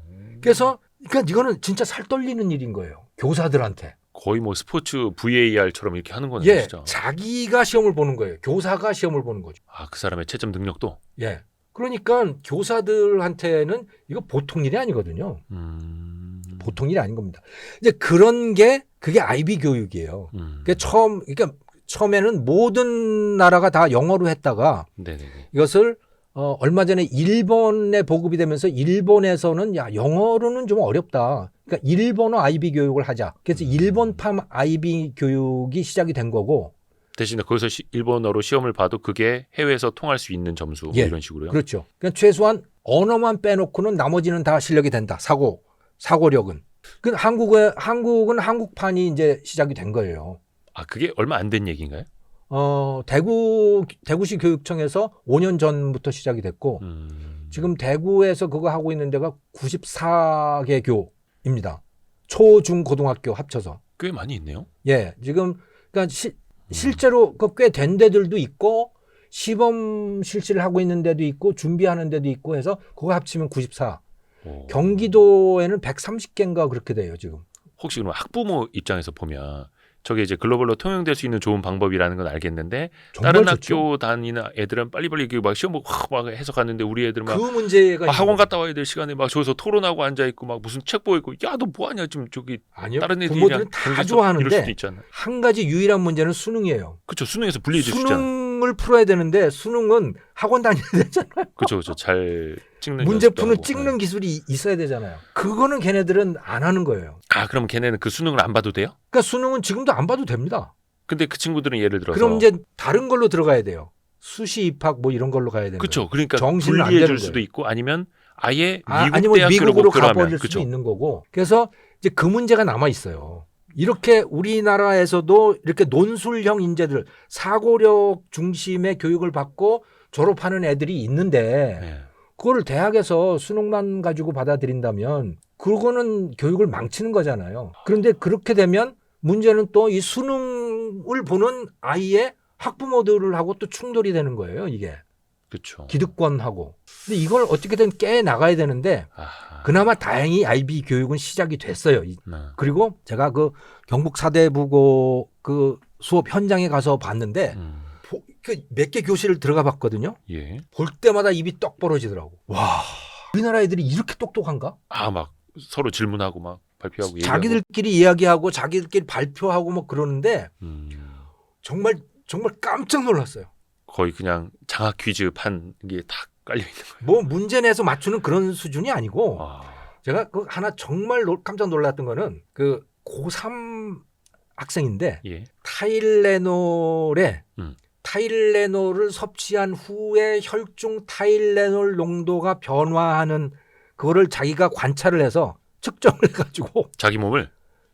그래서 그러니까 이거는 진짜 살 떨리는 일인 거예요. 교사들한테. 거의 뭐 스포츠 VAR처럼 이렇게 하는 거네요, 예, 진짜. 자기가 시험을 보는 거예요. 교사가 시험을 보는 거죠. 아, 그 사람의 채점 능력도. 예. 그러니까 교사들한테는 이거 보통 일이 아니거든요. 보통 일이 아닌 겁니다. 이제 그런 게 그게 IB 교육이에요. 그러니까 처음에는 모든 나라가 다 영어로 했다가 네네네. 이것을 얼마 전에 일본에 보급이 되면서 일본에서는 야 영어로는 좀 어렵다. 그러니까 일본어 IB 교육을 하자. 그래서 일본판 IB 교육이 시작이 된 거고. 대신에 거기서 일본어로 시험을 봐도 그게 해외에서 통할 수 있는 점수 뭐 예, 이런 식으로요. 그렇죠. 그러니까 최소한 언어만 빼놓고는 나머지는 다 실력이 된다. 사고력은. 그 한국은 한국판이 이제 시작이 된 거예요. 아, 그게 얼마 안 된 얘기인가요? 대구시 교육청에서 5년 전부터 시작이 됐고 지금 대구에서 그거 하고 있는 데가 94개 교입니다. 초, 중, 고등학교 합쳐서. 꽤 많이 있네요. 예, 지금 그러니까 실제로 꽤 된 데들도 있고 시범 실시를 하고 있는 데도 있고 준비하는 데도 있고 해서 그거 합치면 94. 경기도에는 130개인가 그렇게 돼요, 지금. 혹시 그럼 학부모 입장에서 보면 저게 이제 글로벌로 통용될 수 있는 좋은 방법이라는 건 알겠는데 다른 좋죠. 학교 다니는 애들은 빨리빨리 막 시험 보고 막 해석하는데 우리 애들은 막 그 문제가 학원 갔다 와야 될 시간에 막 저기서 토론하고 앉아 있고 막 무슨 책 보고 있고 야 너 뭐하냐 지금 저기 아니요. 다른 애들이랑 부모들은 다 이럴 좋아하는데 수도 있잖아. 한 가지 유일한 문제는 수능이에요. 그렇죠. 수능에서 불리해질 수 있잖아. 수능을 풀어야 되는데 수능은 학원 다녀야 되잖아요. 그렇죠. 잘 찍는 문제 연습도 푸는 하고. 찍는 네. 기술이 있어야 되잖아요. 그거는 걔네들은 안 하는 거예요. 아, 그럼 걔네는 그 수능을 안 봐도 돼요? 그러니까 수능은 지금도 안 봐도 됩니다. 근데 그 친구들은 예를 들어서 그럼 이제 다른 걸로 들어가야 돼요. 수시 입학 뭐 이런 걸로 가야 되는 그렇죠. 거예요. 그러니까 정시는 안 불리해 되는 줄 수도 거예요. 있고 아니면 아예 미국 아니면 대학교로 미국으로 목표로 하면 가버릴 그렇죠. 수도 있는 거고. 그래서 이제 그 문제가 남아 있어요. 이렇게 우리나라에서도 이렇게 논술형 인재들 사고력 중심의 교육을 받고 졸업하는 애들이 있는데 네. 그거를 대학에서 수능만 가지고 받아들인다면 그거는 교육을 망치는 거잖아요. 그런데 그렇게 되면 문제는 또 이 수능을 보는 아이의 학부모들하고 또 충돌이 되는 거예요. 이게 그렇죠. 기득권하고. 근데 이걸 어떻게든 깨 나가야 되는데 아하. 그나마 다행히 IB 교육은 시작이 됐어요. 네. 그리고 제가 그 경북 사대부고 그 수업 현장에 가서 봤는데 몇 개 교실을 들어가 봤거든요. 예. 볼 때마다 입이 떡 벌어지더라고. 와, 우리나라 애들이 이렇게 똑똑한가? 아, 막 서로 질문하고 막 발표하고 얘기하고. 자기들끼리 이야기하고 자기들끼리 발표하고 뭐 그러는데 정말 깜짝 놀랐어요. 거의 그냥 장학 퀴즈 판 게 다 깔려 있는 거예요. 뭐 문제 내서 맞추는 그런 수준이 아니고 아. 제가 그 하나 정말 깜짝 놀랐던 거는 그 고3 학생인데 예. 타일레놀을 섭취한 후에 혈중 타일레놀 농도가 변화하는 그거를 자기가 관찰을 해서 측정을 해가지고 자기 몸을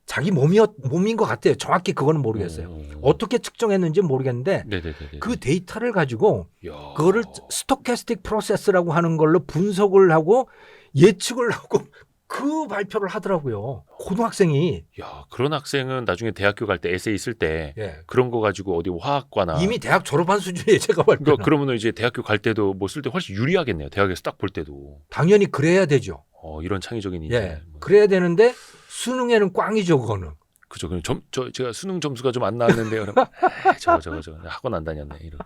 자기 몸인 것 같아요. 정확히 그거는 모르겠어요. 어떻게 측정했는지 모르겠는데 네네네. 그 데이터를 가지고 야. 그거를 스토캐스틱 프로세스라고 하는 걸로 분석을 하고 예측을 하고 그 발표를 하더라고요. 고등학생이. 야, 그런 학생은 나중에 대학교 갈 때 에세이 쓸 때 예. 그런 거 가지고 어디 화학과나 이미 대학 졸업한 수준이에요. 제가 볼 때는. 그러면 이제 대학교 갈 때도 뭐 쓸 때 훨씬 유리하겠네요. 대학에서 딱 볼 때도. 당연히 그래야 되죠. 이런 창의적인 인재. 예. 그래야 되는데 수능에는 꽝이죠, 그거는. 그죠. 그럼 제가 수능 점수가 좀 안 나왔는데 그럼 저거 학원 안 다녔네. 이러고.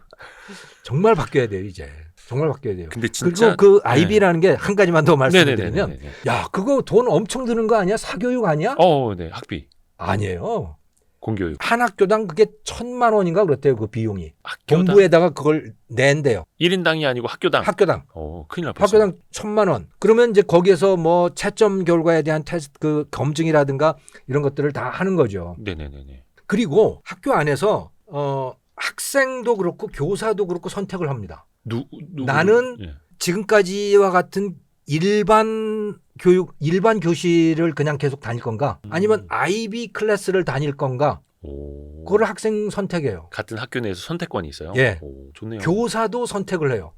정말 바뀌어야 돼요, 이제. 정말 바뀌어야 돼요. 근데 진짜 그리고 그 IB라는 게 한 가지만 더 말씀드리면 네네네네. 야, 그거 돈 엄청 드는 거 아니야? 사교육 아니야? 네. 학비. 아니에요. 공교육. 한 학교당 그게 1,000만 원인가 그렇대요, 그 비용이. 학교당 본부에다가 그걸 낸대요. 1인당이 아니고 학교당. 학교당. 큰일 날 뻔했어. 학교당 1,000만 원. 그러면 이제 거기에서 뭐 채점 결과에 대한 테스트 그 검증이라든가 이런 것들을 다 하는 거죠. 네네네네. 그리고 학교 안에서 학생도 그렇고 교사도 그렇고 선택을 합니다. 나는 예. 지금까지와 같은 일반 교실을 그냥 계속 다닐 건가? 아니면 아이비 클래스를 다닐 건가? 오. 그걸 학생 선택해요. 같은 학교 내에서 선택권이 있어요. 예. 오, 좋네요. 교사도 선택을 해요.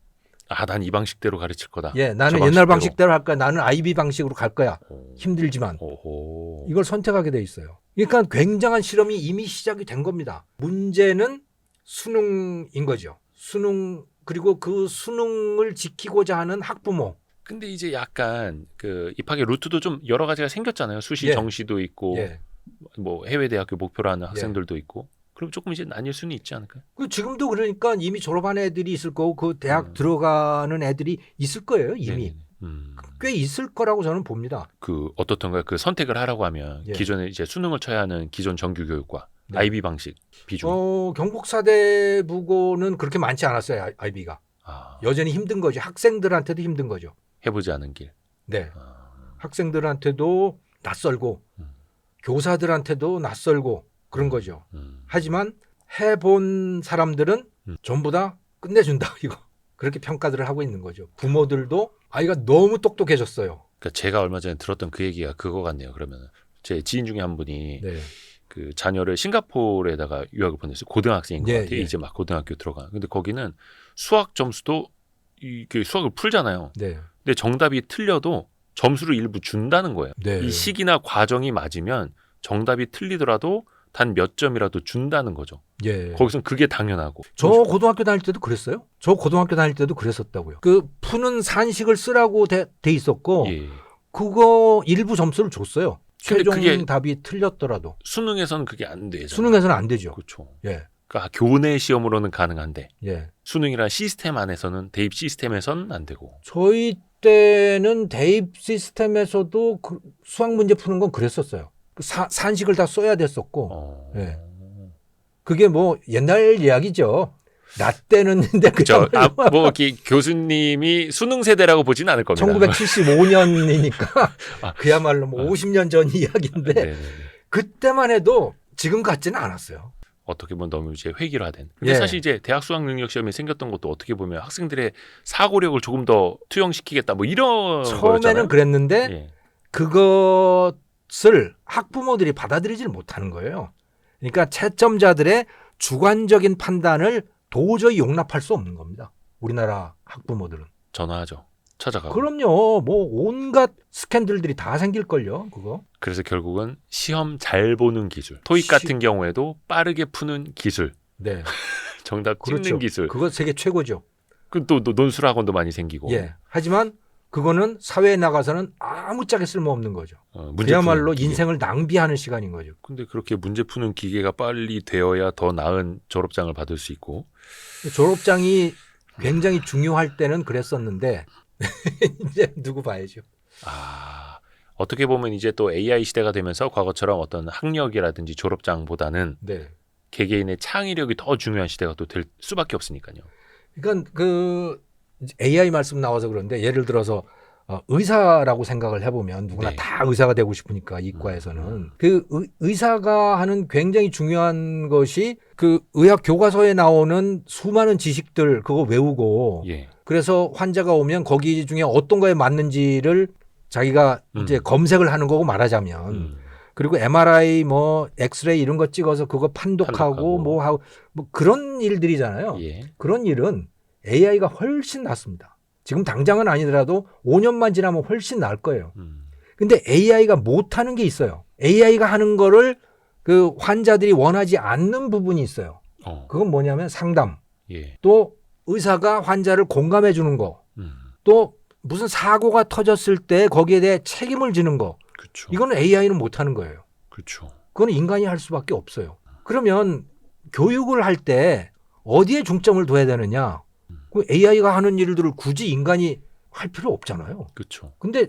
난 이 방식대로 가르칠 거다. 예, 나는 저 옛날 방식대로 할 거야. 나는 아이비 방식으로 갈 거야. 오. 힘들지만 오호. 이걸 선택하게 돼 있어요. 그러니까 굉장한 실험이 이미 시작이 된 겁니다. 문제는 수능인 거죠. 수능 그리고 그 수능을 지키고자 하는 학부모. 근데 이제 약간 그 입학의 루트도 좀 여러 가지가 생겼잖아요. 수시, 예. 정시도 있고 예. 뭐 해외 대학교 목표로 하는 학생들도 있고. 그럼 조금 이제 나뉠 수는 있지 않을까요? 그 지금도 그러니까 이미 졸업한 애들이 있을 거고 그 대학 들어가는 애들이 있을 거예요. 이미 네네네. 꽤 있을 거라고 저는 봅니다. 그 어떻던가요? 그 선택을 하라고 하면 예. 기존에 이제 수능을 쳐야 하는 기존 정규 교육과 네. 아이비 방식 비중. 경북사대부고는 그렇게 많지 않았어요. 아이비가 여전히 힘든 거죠. 학생들한테도 힘든 거죠. 해보지 않은 길. 네, 아, 학생들한테도 낯설고 교사들한테도 낯설고 그런 거죠. 음. 하지만 해본 사람들은 전부 다 끝내준다 이거 그렇게 평가들을 하고 있는 거죠. 부모들도 아이가 너무 똑똑해졌어요. 그러니까 제가 얼마 전에 들었던 그 얘기가 그거 같네요. 그러면 제 지인 중에 한 분이 네, 그 자녀를 싱가포르에다가 유학을 보냈어요. 고등학생인 것 예, 같아요. 예. 이제 막 고등학교 들어가. 근데 거기는 수학 점수도 이게 수학을 풀잖아요. 네, 근데 정답이 틀려도 점수를 일부 준다는 거예요. 네. 이 시기나 과정이 맞으면 정답이 틀리더라도 단 몇 점이라도 준다는 거죠. 예. 거기선 그게 당연하고. 저 고등학교 다닐 때도 그랬어요. 저 고등학교 다닐 때도 그랬었다고요. 그 푸는 산식을 쓰라고 돼 있었고 예. 그거 일부 점수를 줬어요. 근데 최종 그게 답이 틀렸더라도 수능에서는 그게 안 되죠. 수능에서는 안 되죠. 그렇죠. 예, 그러니까 교내 시험으로는 가능한데 예. 수능이란 시스템 안에서는 대입 시스템에서는 안 되고. 저희 때는 대입 시스템에서도 그 수학 문제 푸는 건 그랬었어요. 그 산식을 다 써야 됐었고, 예. 그게 뭐 옛날 이야기죠. 나 때는 근데 그렇죠. 뭐 이렇게 교수님이 수능 세대라고 보진 않을 겁니다. 1975년이니까 아. 그야말로 뭐 50년 전 이야기인데 네네네. 그때만 해도 지금 같지는 않았어요. 어떻게 보면 너무 이제 획일화된. 근데 예. 사실 이제 대학 수학 능력 시험에 생겼던 것도 어떻게 보면 학생들의 사고력을 조금 더 투영시키겠다 뭐 이런 처음에는 거였잖아요. 그랬는데 예. 그것을 학부모들이 받아들이질 못하는 거예요. 그러니까 채점자들의 주관적인 판단을 도저히 용납할 수 없는 겁니다. 우리나라 학부모들은. 전화하죠. 찾아가고. 그럼요. 뭐 온갖 스캔들들이 다 생길걸요. 그거. 그래서 결국은 시험 잘 보는 기술. 토익 같은 경우에도 빠르게 푸는 기술. 네. 정답 그렇죠. 찍는 기술. 그거 세계 최고죠. 또 논술 학원도 많이 생기고. 예. 하지만 그거는 사회에 나가서는 아무짝에 쓸모없는 거죠. 문제 그야말로 푸는 기계. 인생을 낭비하는 시간인 거죠. 근데 그렇게 문제 푸는 기계가 빨리 되어야 더 나은 졸업장을 받을 수 있고. 졸업장이 굉장히 중요할 때는 그랬었는데 이제 누구 봐야죠. 어떻게 보면 이제 또 AI 시대가 되면서 과거처럼 어떤 학력이라든지 졸업장보다는 네. 개개인의 창의력이 더 중요한 시대가 또 될 수밖에 없으니까요. 그러니까 그 AI 말씀 나와서 그런데 예를 들어서 의사라고 생각을 해보면 누구나 네. 다 의사가 되고 싶으니까 이과에서는 그 의사가 하는 굉장히 중요한 것이 그 의학 교과서에 나오는 수많은 지식들 그거 외우고 예. 그래서 환자가 오면 거기 중에 어떤 거에 맞는지를 자기가 이제 검색을 하는 거고 말하자면 그리고 MRI 뭐 엑스레이 이런 거 찍어서 그거 판독하고 뭐 하고 뭐 그런 일들이잖아요. 예. 그런 일은 AI가 훨씬 낫습니다. 지금 당장은 아니더라도 5년만 지나면 훨씬 나을 거예요. 근데 AI가 못하는 게 있어요. AI가 하는 거를 그 환자들이 원하지 않는 부분이 있어요. 그건 뭐냐면 상담. 예. 또 의사가 환자를 공감해 주는 거. 또 무슨 사고가 터졌을 때 거기에 대해 책임을 지는 거. 그렇죠. 이거는 AI는 못하는 거예요. 그렇죠. 그건 인간이 할 수밖에 없어요. 그러면 교육을 할 때 어디에 중점을 둬야 되느냐? 그 AI가 하는 일들을 굳이 인간이 할 필요 없잖아요. 그렇죠. 근데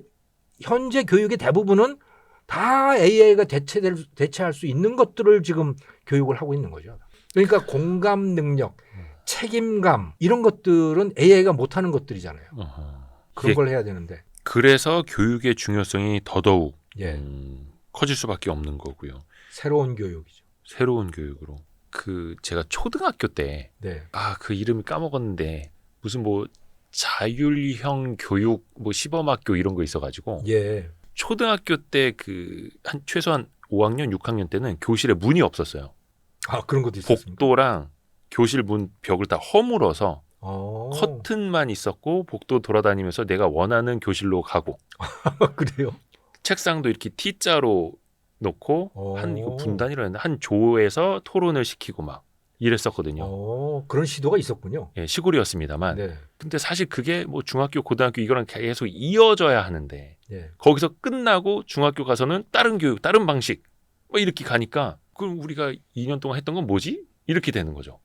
현재 교육의 대부분은 다 AI가 대체할 수 있는 것들을 지금 교육을 하고 있는 거죠. 그러니까 공감 능력, 책임감 이런 것들은 AI가 못하는 것들이잖아요. 그런 예. 걸 해야 되는데. 그래서 교육의 중요성이 더더욱 예. 커질 수밖에 없는 거고요. 새로운 교육이죠. 새로운 교육으로. 그 제가 초등학교 때 네. 그 이름이 까먹었는데 무슨 뭐 자율형 교육 뭐 시범학교 이런 거 있어가지고 예. 초등학교 때 그 한 최소한 5학년, 6학년 때는 교실에 문이 없었어요. 그런 것도 있었습니까? 복도랑 교실 문 벽을 다 허물어서 커튼만 있었고 복도 돌아다니면서 내가 원하는 교실로 가고 그래요? 책상도 이렇게 T자로 놓고 한 이거 분단이라 했나 한 조에서 토론을 시키고 막 이랬었거든요. 그런 시도가 있었군요. 예, 시골이었습니다만. 네. 근데 사실 그게 뭐 중학교, 고등학교 이거랑 계속 이어져야 하는데 예. 거기서 끝나고 중학교 가서는 다른 교육, 다른 방식 뭐 이렇게 가니까 그럼 우리가 2년 동안 했던 건 뭐지? 이렇게 되는 거죠.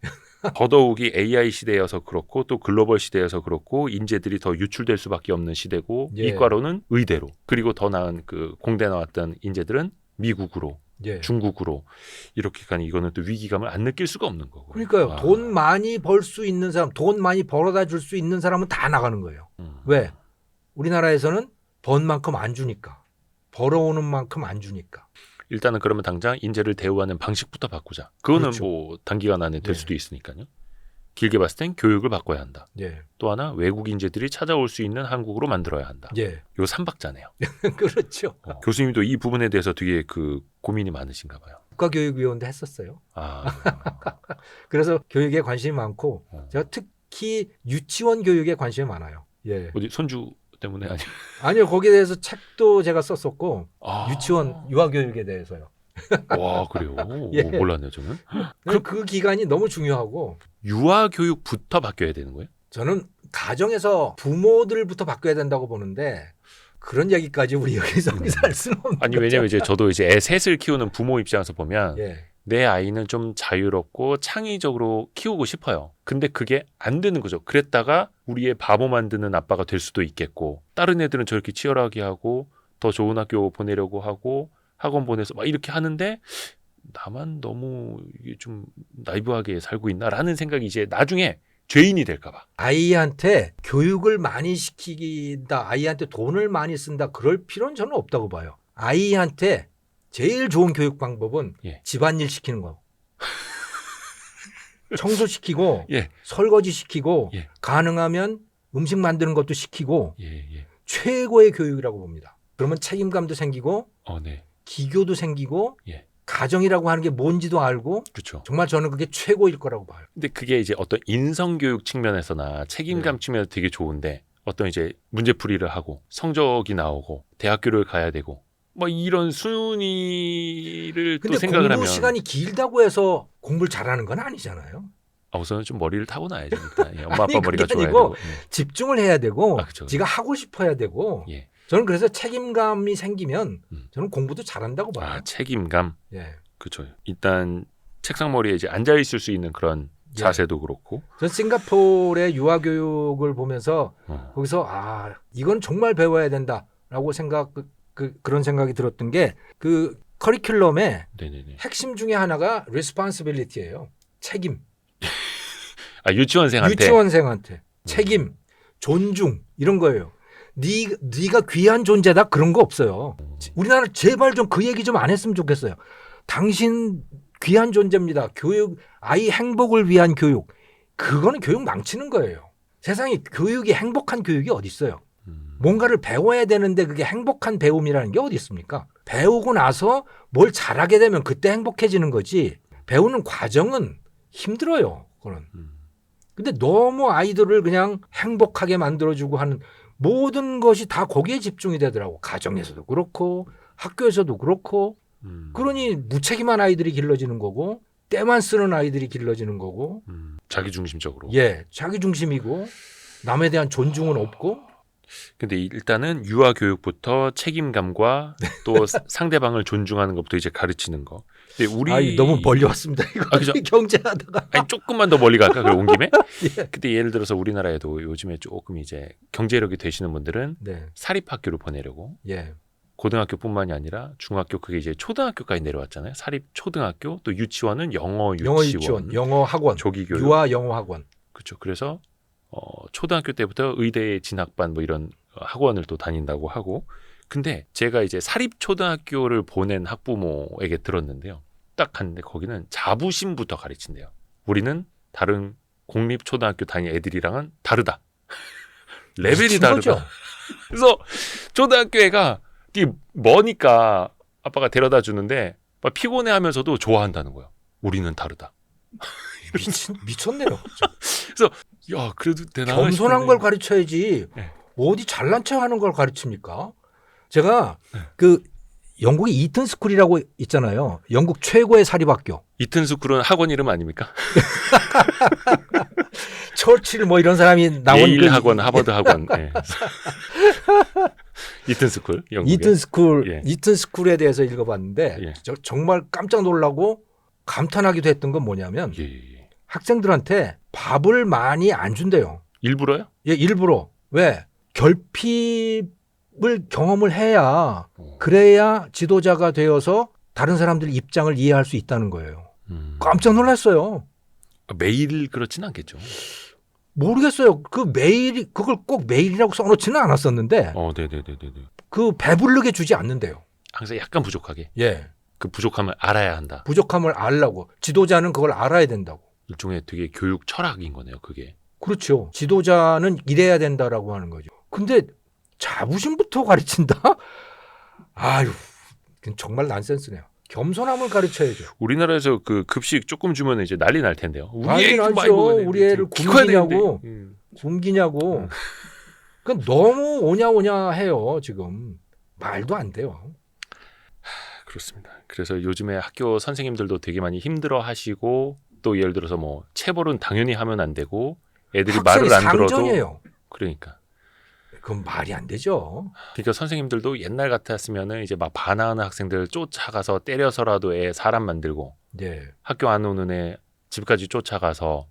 더더욱이 AI 시대여서 그렇고 또 글로벌 시대여서 그렇고 인재들이 더 유출될 수밖에 없는 시대고 예. 이과로는 의대로 그리고 더 나은 그 공대 나왔던 인재들은 미국으로 예. 중국으로 이렇게 가니 이거는 또 위기감을 안 느낄 수가 없는 거고. 그러니까요. 돈 많이 벌 수 있는 사람, 돈 많이 벌어다 줄 수 있는 사람은 다 나가는 거예요. 왜? 우리나라에서는 번 만큼 안 주니까. 벌어오는 만큼 안 주니까. 일단은 그러면 당장 인재를 대우하는 방식부터 바꾸자. 그거는 그렇죠. 뭐 단기간 안에 될 네. 수도 있으니까요. 길게 봤을 땐 교육을 바꿔야 한다. 예. 또 하나 외국 인재들이 찾아올 수 있는 한국으로 만들어야 한다. 예. 요 3박자네요. 그렇죠. 교수님도 이 부분에 대해서 되게 그 고민이 많으신가 봐요. 국가교육위원도 했었어요. 아, 그래서 교육에 관심이 많고 제가 특히 유치원 교육에 관심이 많아요. 예. 어디 손주 때문에 아니? 아니요. 거기에 대해서 책도 제가 썼었고 아, 유치원 유아교육에 대해서요. 와 그래요? 예. 몰랐네요 저는. 그 기간이 너무 중요하고 유아 교육부터 바뀌어야 되는 거예요? 저는 가정에서 부모들부터 바뀌어야 된다고 보는데 그런 얘기까지 우리 여기서 할 수는 없는 아니 거죠. 왜냐면 이제 저도 이제 애 셋을 키우는 부모 입장에서 보면 예. 내 아이는 좀 자유롭고 창의적으로 키우고 싶어요. 근데 그게 안 되는 거죠. 그랬다가 우리의 바보 만드는 아빠가 될 수도 있겠고 다른 애들은 저렇게 치열하게 하고 더 좋은 학교 보내려고 하고 학원 보내서 막 이렇게 하는데 나만 너무 이게 좀 나이브하게 살고 있나라는 생각이 이제 나중에 죄인이 될까 봐. 아이한테 교육을 많이 시키다, 아이한테 돈을 많이 쓴다 그럴 필요는 저는 없다고 봐요. 아이한테 제일 좋은 교육 방법은 예. 집안일 시키는 거. 청소시키고 예. 설거지시키고 예. 가능하면 음식 만드는 것도 시키고 예. 최고의 교육이라고 봅니다. 그러면 책임감도 생기고 네. 기교도 생기고 예. 가정이라고 하는 게 뭔지도 알고 그렇죠. 정말 저는 그게 최고일 거라고 봐요. 근데 그게 이제 어떤 인성교육 측면에서나 책임감 네. 측면에서 되게 좋은데 어떤 이제 문제풀이를 하고 성적이 나오고 대학교를 가야 되고 뭐 이런 순위를 또 근데 생각을 공부 하면 시간이 길다고 해서 공부를 잘하는 건 아니잖아요. 우선은 좀 머리를 타고나야죠 일단. 예, 엄마 아니, 아빠 머리가 그게 좋아야 아니고 되고. 집중을 해야 되고 그렇죠. 지가 하고 싶어야 되고 예. 저는 그래서 책임감이 생기면 음. 저는 공부도 잘한다고 봐요. 책임감. 예. 그렇죠. 일단 책상 머리에 이제 앉아 있을 수 있는 그런 예. 자세도 그렇고. 전 싱가포르의 유아교육을 보면서 거기서 이건 정말 배워야 된다라고 그런 생각이 들었던 게 그 커리큘럼의 네네네. 핵심 중에 하나가 responsibility예요. 책임. 유치원생한테. 유치원생한테 책임, 존중 이런 거예요. 네가 귀한 존재다 그런 거 없어요. 우리나라 제발 좀 그 얘기 좀 안 했으면 좋겠어요. 당신 귀한 존재입니다. 교육, 아이 행복을 위한 교육. 그거는 교육 망치는 거예요. 세상에 교육이 행복한 교육이 어디 있어요? 뭔가를 배워야 되는데 그게 행복한 배움이라는 게 어디 있습니까? 배우고 나서 뭘 잘하게 되면 그때 행복해지는 거지. 배우는 과정은 힘들어요. 그거는. 근데 너무 아이들을 그냥 행복하게 만들어주고 하는 모든 것이 다 거기에 집중이 되더라고. 가정에서도 그렇고 학교에서도 그렇고. 그러니 무책임한 아이들이 길러지는 거고 때만 쓰는 아이들이 길러지는 거고. 자기중심적으로. 예, 자기중심이고 남에 대한 존중은 없고. 근데 일단은 유아 교육부터 책임감과 또 상대방을 존중하는 것부터 이제 가르치는 거. 근데 우리 너무 멀리 왔습니다. 이거 그죠? 경제하다가. 아니 조금만 더 멀리 갈까? 그래 온 김에? 예. 근데 예를 들어서 우리나라에도 요즘에 조금 이제 경제력이 되시는 분들은 네. 사립학교를 보내려고 예. 고등학교뿐만이 아니라 중학교 그게 이제 초등학교까지 내려왔잖아요. 사립 초등학교 또 유치원은 영어 영어 유치원, 유치원, 영어 학원, 조기교육. 유아 영어 학원. 그렇죠. 그래서 초등학교 때부터 의대 진학반 뭐 이런 학원을 또 다닌다고 하고. 근데 제가 이제 사립 초등학교를 보낸 학부모에게 들었는데요. 딱 갔는데 거기는 자부심부터 가르친대요. 우리는 다른 공립초등학교 다니는 애들이랑은 다르다. 레벨이 미친 다르다. 거죠. 그래서 초등학교 애가 되게 머니까 아빠가 데려다 주는데 막 피곤해하면서도 좋아한다는 거야. 우리는 다르다. 미쳤네요. 야, 그래도 되나? 겸손한 싶은데. 걸 가르쳐야지 네. 어디 잘난 척하는 걸 가르칩니까? 제가 네. 그 영국의 이튼 스쿨이라고 있잖아요. 영국 최고의 사립학교. 이튼스쿨은 학원 이름 아닙니까? 처칠 뭐 이런 사람이 나온 예일 그 학원, 하버드 학원. 예. 이튼스쿨, 영국에. 이튼 스쿨에 대해서 읽어봤는데 예. 정말 깜짝 놀라고 감탄하기도 했던 건 뭐냐면 예. 학생들한테 밥을 많이 안 준대요. 일부러요? 예, 일부러. 왜? 결핍을 경험을 해야 그래야 지도자가 되어서 다른 사람들 입장을 이해할 수 있다는 거예요. 깜짝 놀랐어요. 매일 그렇진 않겠죠. 모르겠어요. 그걸 꼭 메일이라고 써놓지는 않았었는데 네네네네. 그 배부르게 주지 않는데요. 항상 약간 부족하게. 예. 그 부족함을 알아야 한다. 부족함을 알라고. 지도자는 그걸 알아야 된다고. 일종의 되게 교육 철학인 거네요, 그게. 그렇죠. 지도자는 이래야 된다라고 하는 거죠. 근데 자부심부터 가르친다? 아유, 그건 정말 난센스네요. 겸손함을 가르쳐야죠. 우리나라에서 그 급식 조금 주면 이제 난리 날 텐데요. 우리 난리 애기 좀 많이 나죠. 먹어야 되는데 우리 애를 키워야 굶기냐고. 되는데. 굶기냐고. 그건 너무 오냐오냐 해요, 지금. 말도 안 돼요. 그렇습니다. 그래서 요즘에 학교 선생님들도 되게 많이 힘들어 하시고 또 예를 들어서 뭐 체벌은 당연히 하면 안 되고 애들이 말을 안 들어도 상전이에요. 그러니까 그건 말이 안 되죠. 그러니까 선생님들도 옛날 같았으면은 이제 막 반항하는 학생들 쫓아가서 때려서라도 애 사람 만들고 네. 학교 안 오는 애 집까지 쫓아가서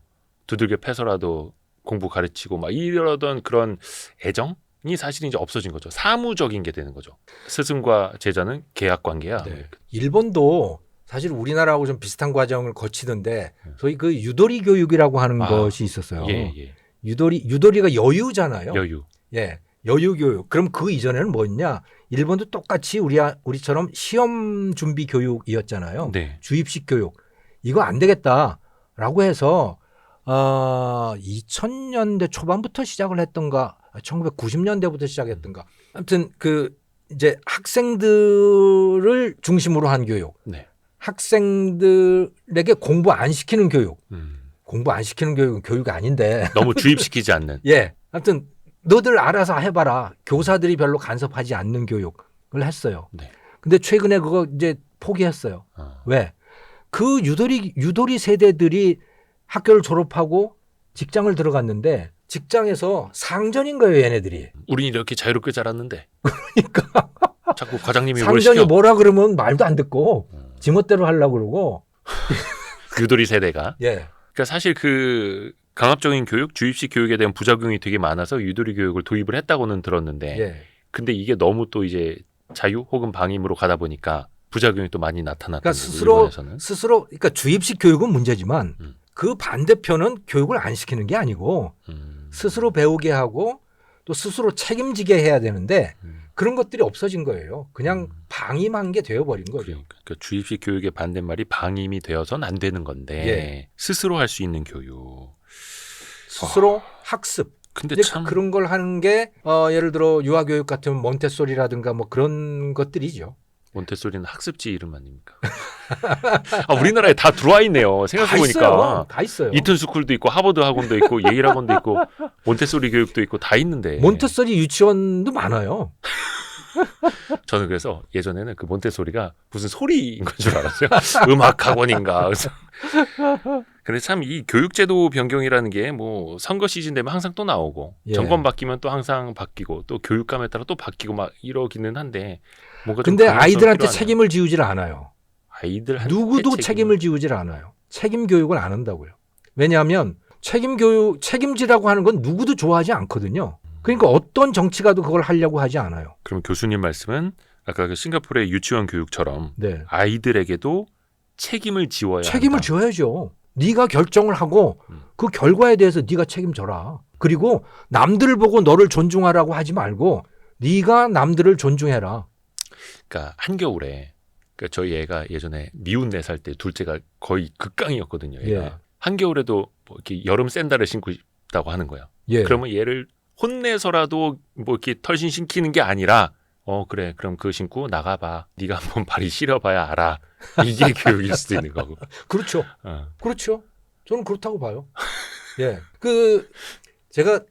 두들겨 패서라도 공부 가르치고 막 이러던 그런 애정이 사실 이제 없어진 거죠. 사무적인 게 되는 거죠. 스승과 제자는 계약 관계야. 네. 일본도 사실 우리나라하고 좀 비슷한 과정을 거치던데 소위 그 유도리 교육이라고 하는 것이 있었어요. 예. 유도리가 여유잖아요. 여유. 예. 여유 교육. 그럼 그 이전에는 뭐였냐? 일본도 똑같이 우리처럼 시험 준비 교육이었잖아요. 네. 주입식 교육. 이거 안 되겠다라고 해서 2000년대 초반부터 시작을 했던가 1990년대부터 시작했던가. 아무튼 그 이제 학생들을 중심으로 한 교육. 네. 학생들에게 공부 안 시키는 교육. 음. 공부 안 시키는 교육은 교육이 아닌데. 너무 주입시키지 않는. 예. 아무튼 너들 알아서 해봐라. 교사들이 별로 간섭하지 않는 교육을 했어요. 네. 근데 최근에 그거 이제 포기했어요. 왜? 그 유도리 세대들이 학교를 졸업하고 직장을 들어갔는데 직장에서 상전인 거예요, 얘네들이. 우린 이렇게 자유롭게 자랐는데. 그러니까 자꾸 과장님이 뭘 상전이 시켜. 뭐라 그러면 말도 안 듣고 지멋대로 하려고 그러고. 유도리 세대가. 예. 그러니까 사실 그 강압적인 교육, 주입식 교육에 대한 부작용이 되게 많아서 유도리 교육을 도입을 했다고는 들었는데 예. 근데 이게 너무 또 이제 자유 혹은 방임으로 가다 보니까 부작용이 또 많이 나타났던 그러니까 거고 일본에서는. 그러니까 주입식 교육은 문제지만 음. 그 반대편은 교육을 안 시키는 게 아니고 스스로 배우게 하고 또 스스로 책임지게 해야 되는데 그런 것들이 없어진 거예요. 그냥 방임한 게 되어버린 거죠. 그러니까 주입식 교육의 반대말이 방임이 되어서는 안 되는 건데 예. 스스로 할 수 있는 교육. 스스로 학습. 근데 이제 참 그런 걸 하는 게 예를 들어 유아교육 같은 몬테소리라든가 뭐 그런 것들이죠. 몬테소리는 학습지 이름 아닙니까? 우리나라에 다 들어와 있네요. 생각해 보니까 다 있어요. 이튼 스쿨도 있고 하버드 학원도 있고 예일 학원도 있고 몬테소리 교육도 있고 다 있는데 몬테소리 유치원도 많아요. 저는 그래서 예전에는 그 몬테소리가 무슨 소리인 건 줄 알았어요. 음악 학원인가. 그래서 근데 참 이 교육제도 변경이라는 게 뭐 선거 시즌 되면 항상 또 나오고 예. 정권 바뀌면 또 항상 바뀌고 또 교육감에 따라 또 바뀌고 막 이러기는 한데 뭔가 좀 근데 방향성이 아이들한테 필요하네요. 책임을 지우질 않아요. 아이들한테 누구도 책임을 지우질 않아요. 책임 교육을 안 한다고요. 왜냐하면 책임지라고 하는 건 누구도 좋아하지 않거든요. 그러니까 어떤 정치가도 그걸 하려고 하지 않아요. 그럼 교수님 말씀은 아까 그 싱가포르의 유치원 교육처럼 네. 아이들에게도 책임을 지워야 책임을 한다. 져야죠. 네가 결정을 하고 그 결과에 대해서 네가 책임져라. 그리고 남들을 보고 너를 존중하라고 하지 말고 네가 남들을 존중해라. 그러니까 한겨울에 그러니까 저희 애가 예전에 미운 4살 때 둘째가 거의 극강이었거든요. 얘가 예. 한겨울에도 뭐 이렇게 여름 샌들을 신고 싶다고 하는 거예요. 예. 그러면 얘를 혼내서라도 뭐 이렇게 털신 신기는 게 아니라 그래 그럼 그거 신고 나가봐. 네가 한번 발이 시려봐야 알아. 이게 교육일 수도 있는 거고. 그렇죠. 어. 그렇죠. 저는 그렇다고 봐요. 예. 제가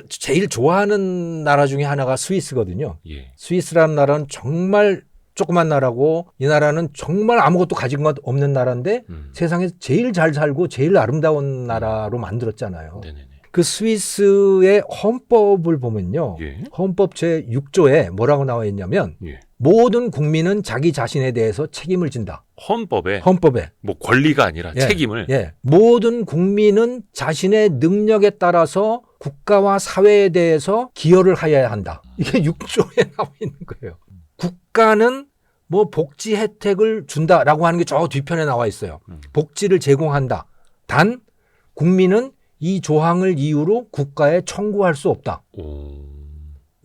제일 좋아하는 나라 중에 하나가 스위스거든요. 예. 스위스라는 나라는 정말 조그만 나라고 이 나라는 정말 아무것도 가진 것 없는 나라인데 세상에서 제일 잘 살고 제일 아름다운 나라로 만들었잖아요. 네네네. 그 스위스의 헌법을 보면요. 예. 헌법 제6조에 뭐라고 나와 있냐면 예. 모든 국민은 자기 자신에 대해서 책임을 진다. 헌법에 헌법에. 뭐 권리가 아니라 예. 책임을. 예. 모든 국민은 자신의 능력에 따라서 국가와 사회에 대해서 기여를 하여야 한다. 이게 6조에 나와 있는 거예요. 국가는 뭐 복지 혜택을 준다라고 하는 게 저 뒤편에 나와 있어요. 복지를 제공한다. 단 국민은 이 조항을 이유로 국가에 청구할 수 없다.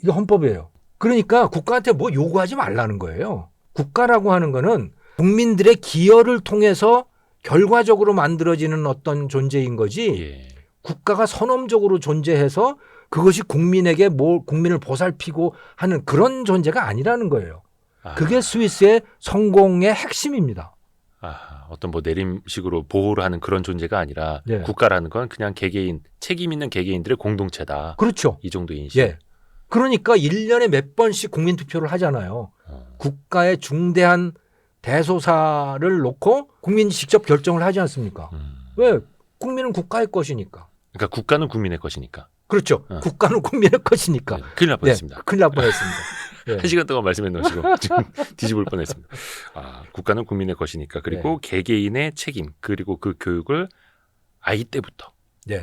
이게 헌법이에요. 그러니까 국가한테 뭐 요구하지 말라는 거예요. 국가라고 하는 거는 국민들의 기여를 통해서 결과적으로 만들어지는 어떤 존재인 거지. 예. 국가가 선언적으로 존재해서 그것이 국민에게 국민을 보살피고 하는 그런 존재가 아니라는 거예요. 그게 스위스의 성공의 핵심입니다. 어떤 뭐 내림식으로 보호를 하는 그런 존재가 아니라 예. 국가라는 건 그냥 개개인 책임 있는 개개인들의 공동체다. 그렇죠. 이 정도 인식. 예. 그러니까 1년에 몇 번씩 국민투표를 하잖아요. 국가의 중대한 대소사를 놓고 국민이 직접 결정을 하지 않습니까? 왜? 국민은 국가의 것이니까. 그러니까 국가는 국민의 것이니까. 그렇죠. 국가는 국민의 것이니까. 네, 큰일 날 뻔했습니다. 큰일 날 뻔했습니다. 예. 1시간 동안 말씀해 놓으시고 지금 뒤집을 뻔했습니다. 국가는 국민의 것이니까. 그리고 개개인의 책임 그리고 그 교육을 아이 때부터. 네.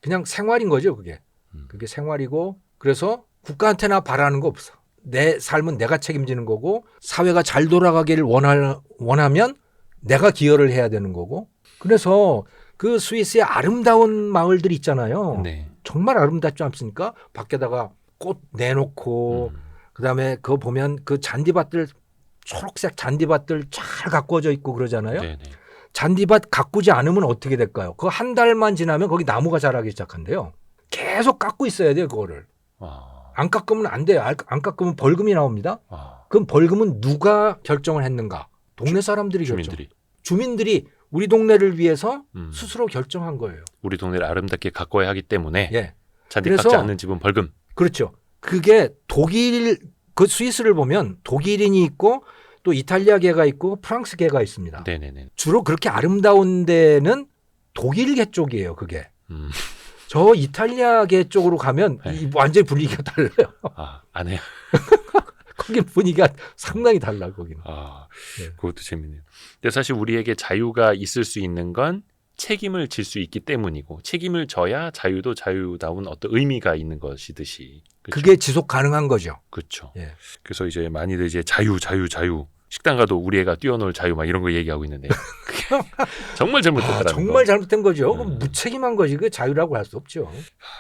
그냥 생활인 거죠, 그게. 그게 생활이고 그래서 국가한테나 바라는 거 없어. 내 삶은 내가 책임지는 거고 사회가 잘 돌아가기를 원하면 내가 기여를 해야 되는 거고 그래서 그 스위스의 아름다운 마을들 있잖아요. 네. 정말 아름답지 않습니까? 밖에다가 꽃 내놓고 그다음에 그거 보면 그 잔디밭들 초록색 잔디밭들 잘 가꾸어져 있고 그러잖아요. 네네. 잔디밭 가꾸지 않으면 어떻게 될까요? 그거 한 달만 지나면 거기 나무가 자라기 시작한대요. 계속 깎고 있어야 돼요, 그거를. 안 깎으면 안 돼요. 안 깎으면 벌금이 나옵니다. 그럼 벌금은 누가 결정을 했는가? 동네 사람들이 주민들이. 주민들이 우리 동네를 위해서 스스로 결정한 거예요. 우리 동네를 아름답게 가꿔야 하기 때문에 예. 잔디 그래서- 깎지 않는 집은 벌금. 그렇죠. 그게 그 스위스를 보면 독일인이 있고 또 이탈리아계가 있고 프랑스계가 있습니다. 네네네. 주로 그렇게 아름다운 데는 독일계 쪽이에요, 그게. 저 이탈리아계 쪽으로 가면 네. 완전히 분위기가 달라요. 안 해요. 거기 분위기가 상당히 달라, 거기는. 네. 그것도 재밌네요. 근데 사실 우리에게 자유가 있을 수 있는 건 책임을 질 수 있기 때문이고 책임을 져야 자유도 자유다운 어떤 의미가 있는 것이듯이. 그렇죠? 그게 지속 가능한 거죠. 그렇죠. 예. 그래서 이제 많이들 이제 자유. 식당 가도 우리 애가 뛰어놀 자유 막 이런 거 얘기하고 있는데 그게 정말 잘못됐다는 거. 정말 잘못된 거죠. 그럼 무책임한 거지. 그 자유라고 할 수 없죠.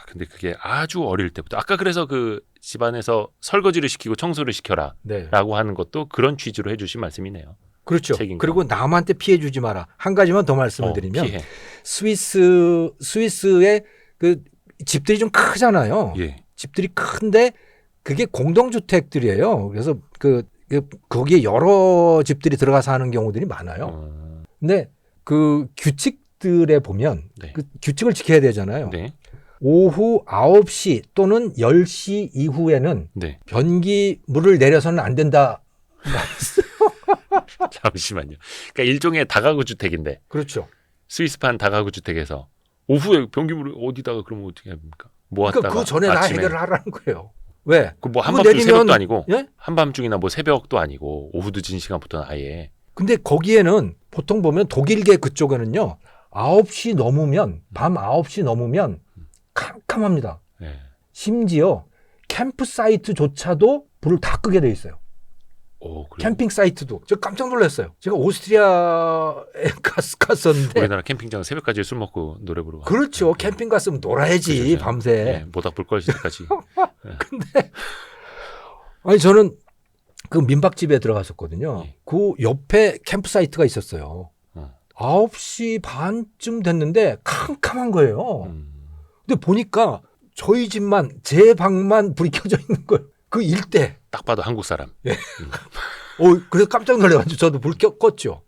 근데 그게 아주 어릴 때부터 아까 그래서 그 집안에서 설거지를 시키고 청소를 시켜라 네. 라고 하는 것도 그런 취지로 해주신 말씀이네요. 그렇죠. 책임감. 그리고 남한테 피해 주지 마라. 한 가지만 더 말씀을 드리면 피해. 스위스의 그 집들이 좀 크잖아요. 예. 집들이 큰데 그게 공동주택들이에요. 그래서 거기에 여러 집들이 들어가서 하는 경우들이 많아요. 근데 그 규칙들에 보면 네. 그 규칙을 지켜야 되잖아요. 네. 오후 9시 또는 10시 이후에는 네. 변기물을 내려서는 안 된다. 잠시만요. 그러니까 일종의 다가구 주택인데 그렇죠. 스위스판 다가구 주택에서 오후에 변기물을 어디다가 그러면 어떻게 합니까? 모았다가 그러니까 그 전에 다 아침에 해결을 하라는 거예요. 왜? 그 뭐 그거 한밤중 내리면- 새벽도 아니고 예? 한밤중이나 뭐 새벽도 아니고 오후 늦은 시간부터는 아예 근데 거기에는 보통 보면 독일계 그쪽에는요. 9시 넘으면 밤 9시 넘으면 캄캄합니다. 예. 심지어 캠프 사이트조차도 불을 다 끄게 돼 있어요. 그래요? 캠핑 사이트도. 저 깜짝 놀랐어요. 제가 오스트리아에 갔었는데. 우리나라 캠핑장 새벽까지 술 먹고 노래 부르고 그렇죠. 캠핑 갔으면 놀아야지 그죠. 밤새. 예, 모닥불 꺼질 때까지. 아니 저는 그 민박집에 들어갔었거든요. 예. 그 옆에 캠프사이트가 있었어요. 어. 9시 반쯤 됐는데 캄캄한 거예요. 근데 보니까 저희 집만 제 방만 불이 켜져 있는 거예요. 그 일대. 딱 봐도 한국 사람. 그래서 깜짝 놀라가지고 저도 불 껐죠.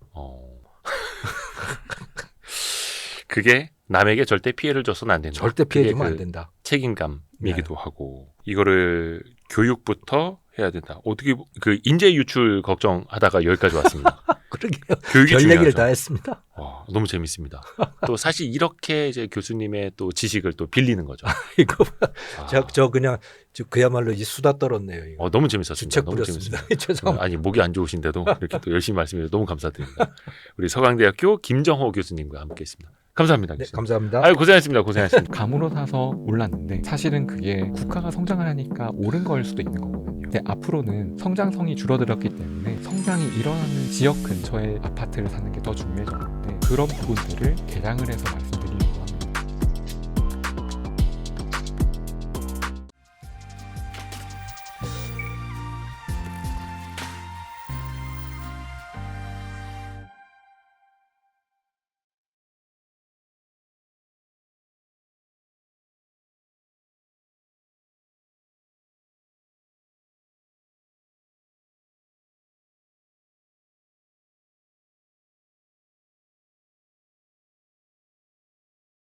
그게 남에게 절대 피해를 줘서는 안 된다. 절대 피해 그게 주면 안 그 된다. 책임감이기도 하고 이거를 교육부터 해야 된다. 어떻게 그 인재 유출 걱정하다가 여기까지 왔습니다. 그러게요. 교육이 별 얘기를 중요하죠. 다 했습니다. 와, 너무 재밌습니다. 또 사실 이렇게 이제 교수님의 또 지식을 또 빌리는 거죠. 이거 아, 저 그냥 그야말로 이 수다 떨었네요. 이거. 너무 재밌었습니다. 주책 너무 부렸습니다. 재밌습니다. 죄송합니다. 아니 목이 안 좋으신데도 이렇게 또 열심히 말씀해 주셔서 너무 감사드립니다. 우리 서강대학교 김정호 교수님과 함께했습니다. 감사합니다. 네, 교수님. 감사합니다. 아유 고생하셨습니다. 고생하셨습니다. 감으로 사서 올랐는데 사실은 그게 국가가 성장을 하니까 오른 거일 수도 있는 거거든요. 근데 앞으로는 성장성이 줄어들었기 때문에 성장이 일어나는 지역 근처에 아파트를 사는 게 더 중요해졌는데 그런 부분들을 개량을 해서 말씀드립니다.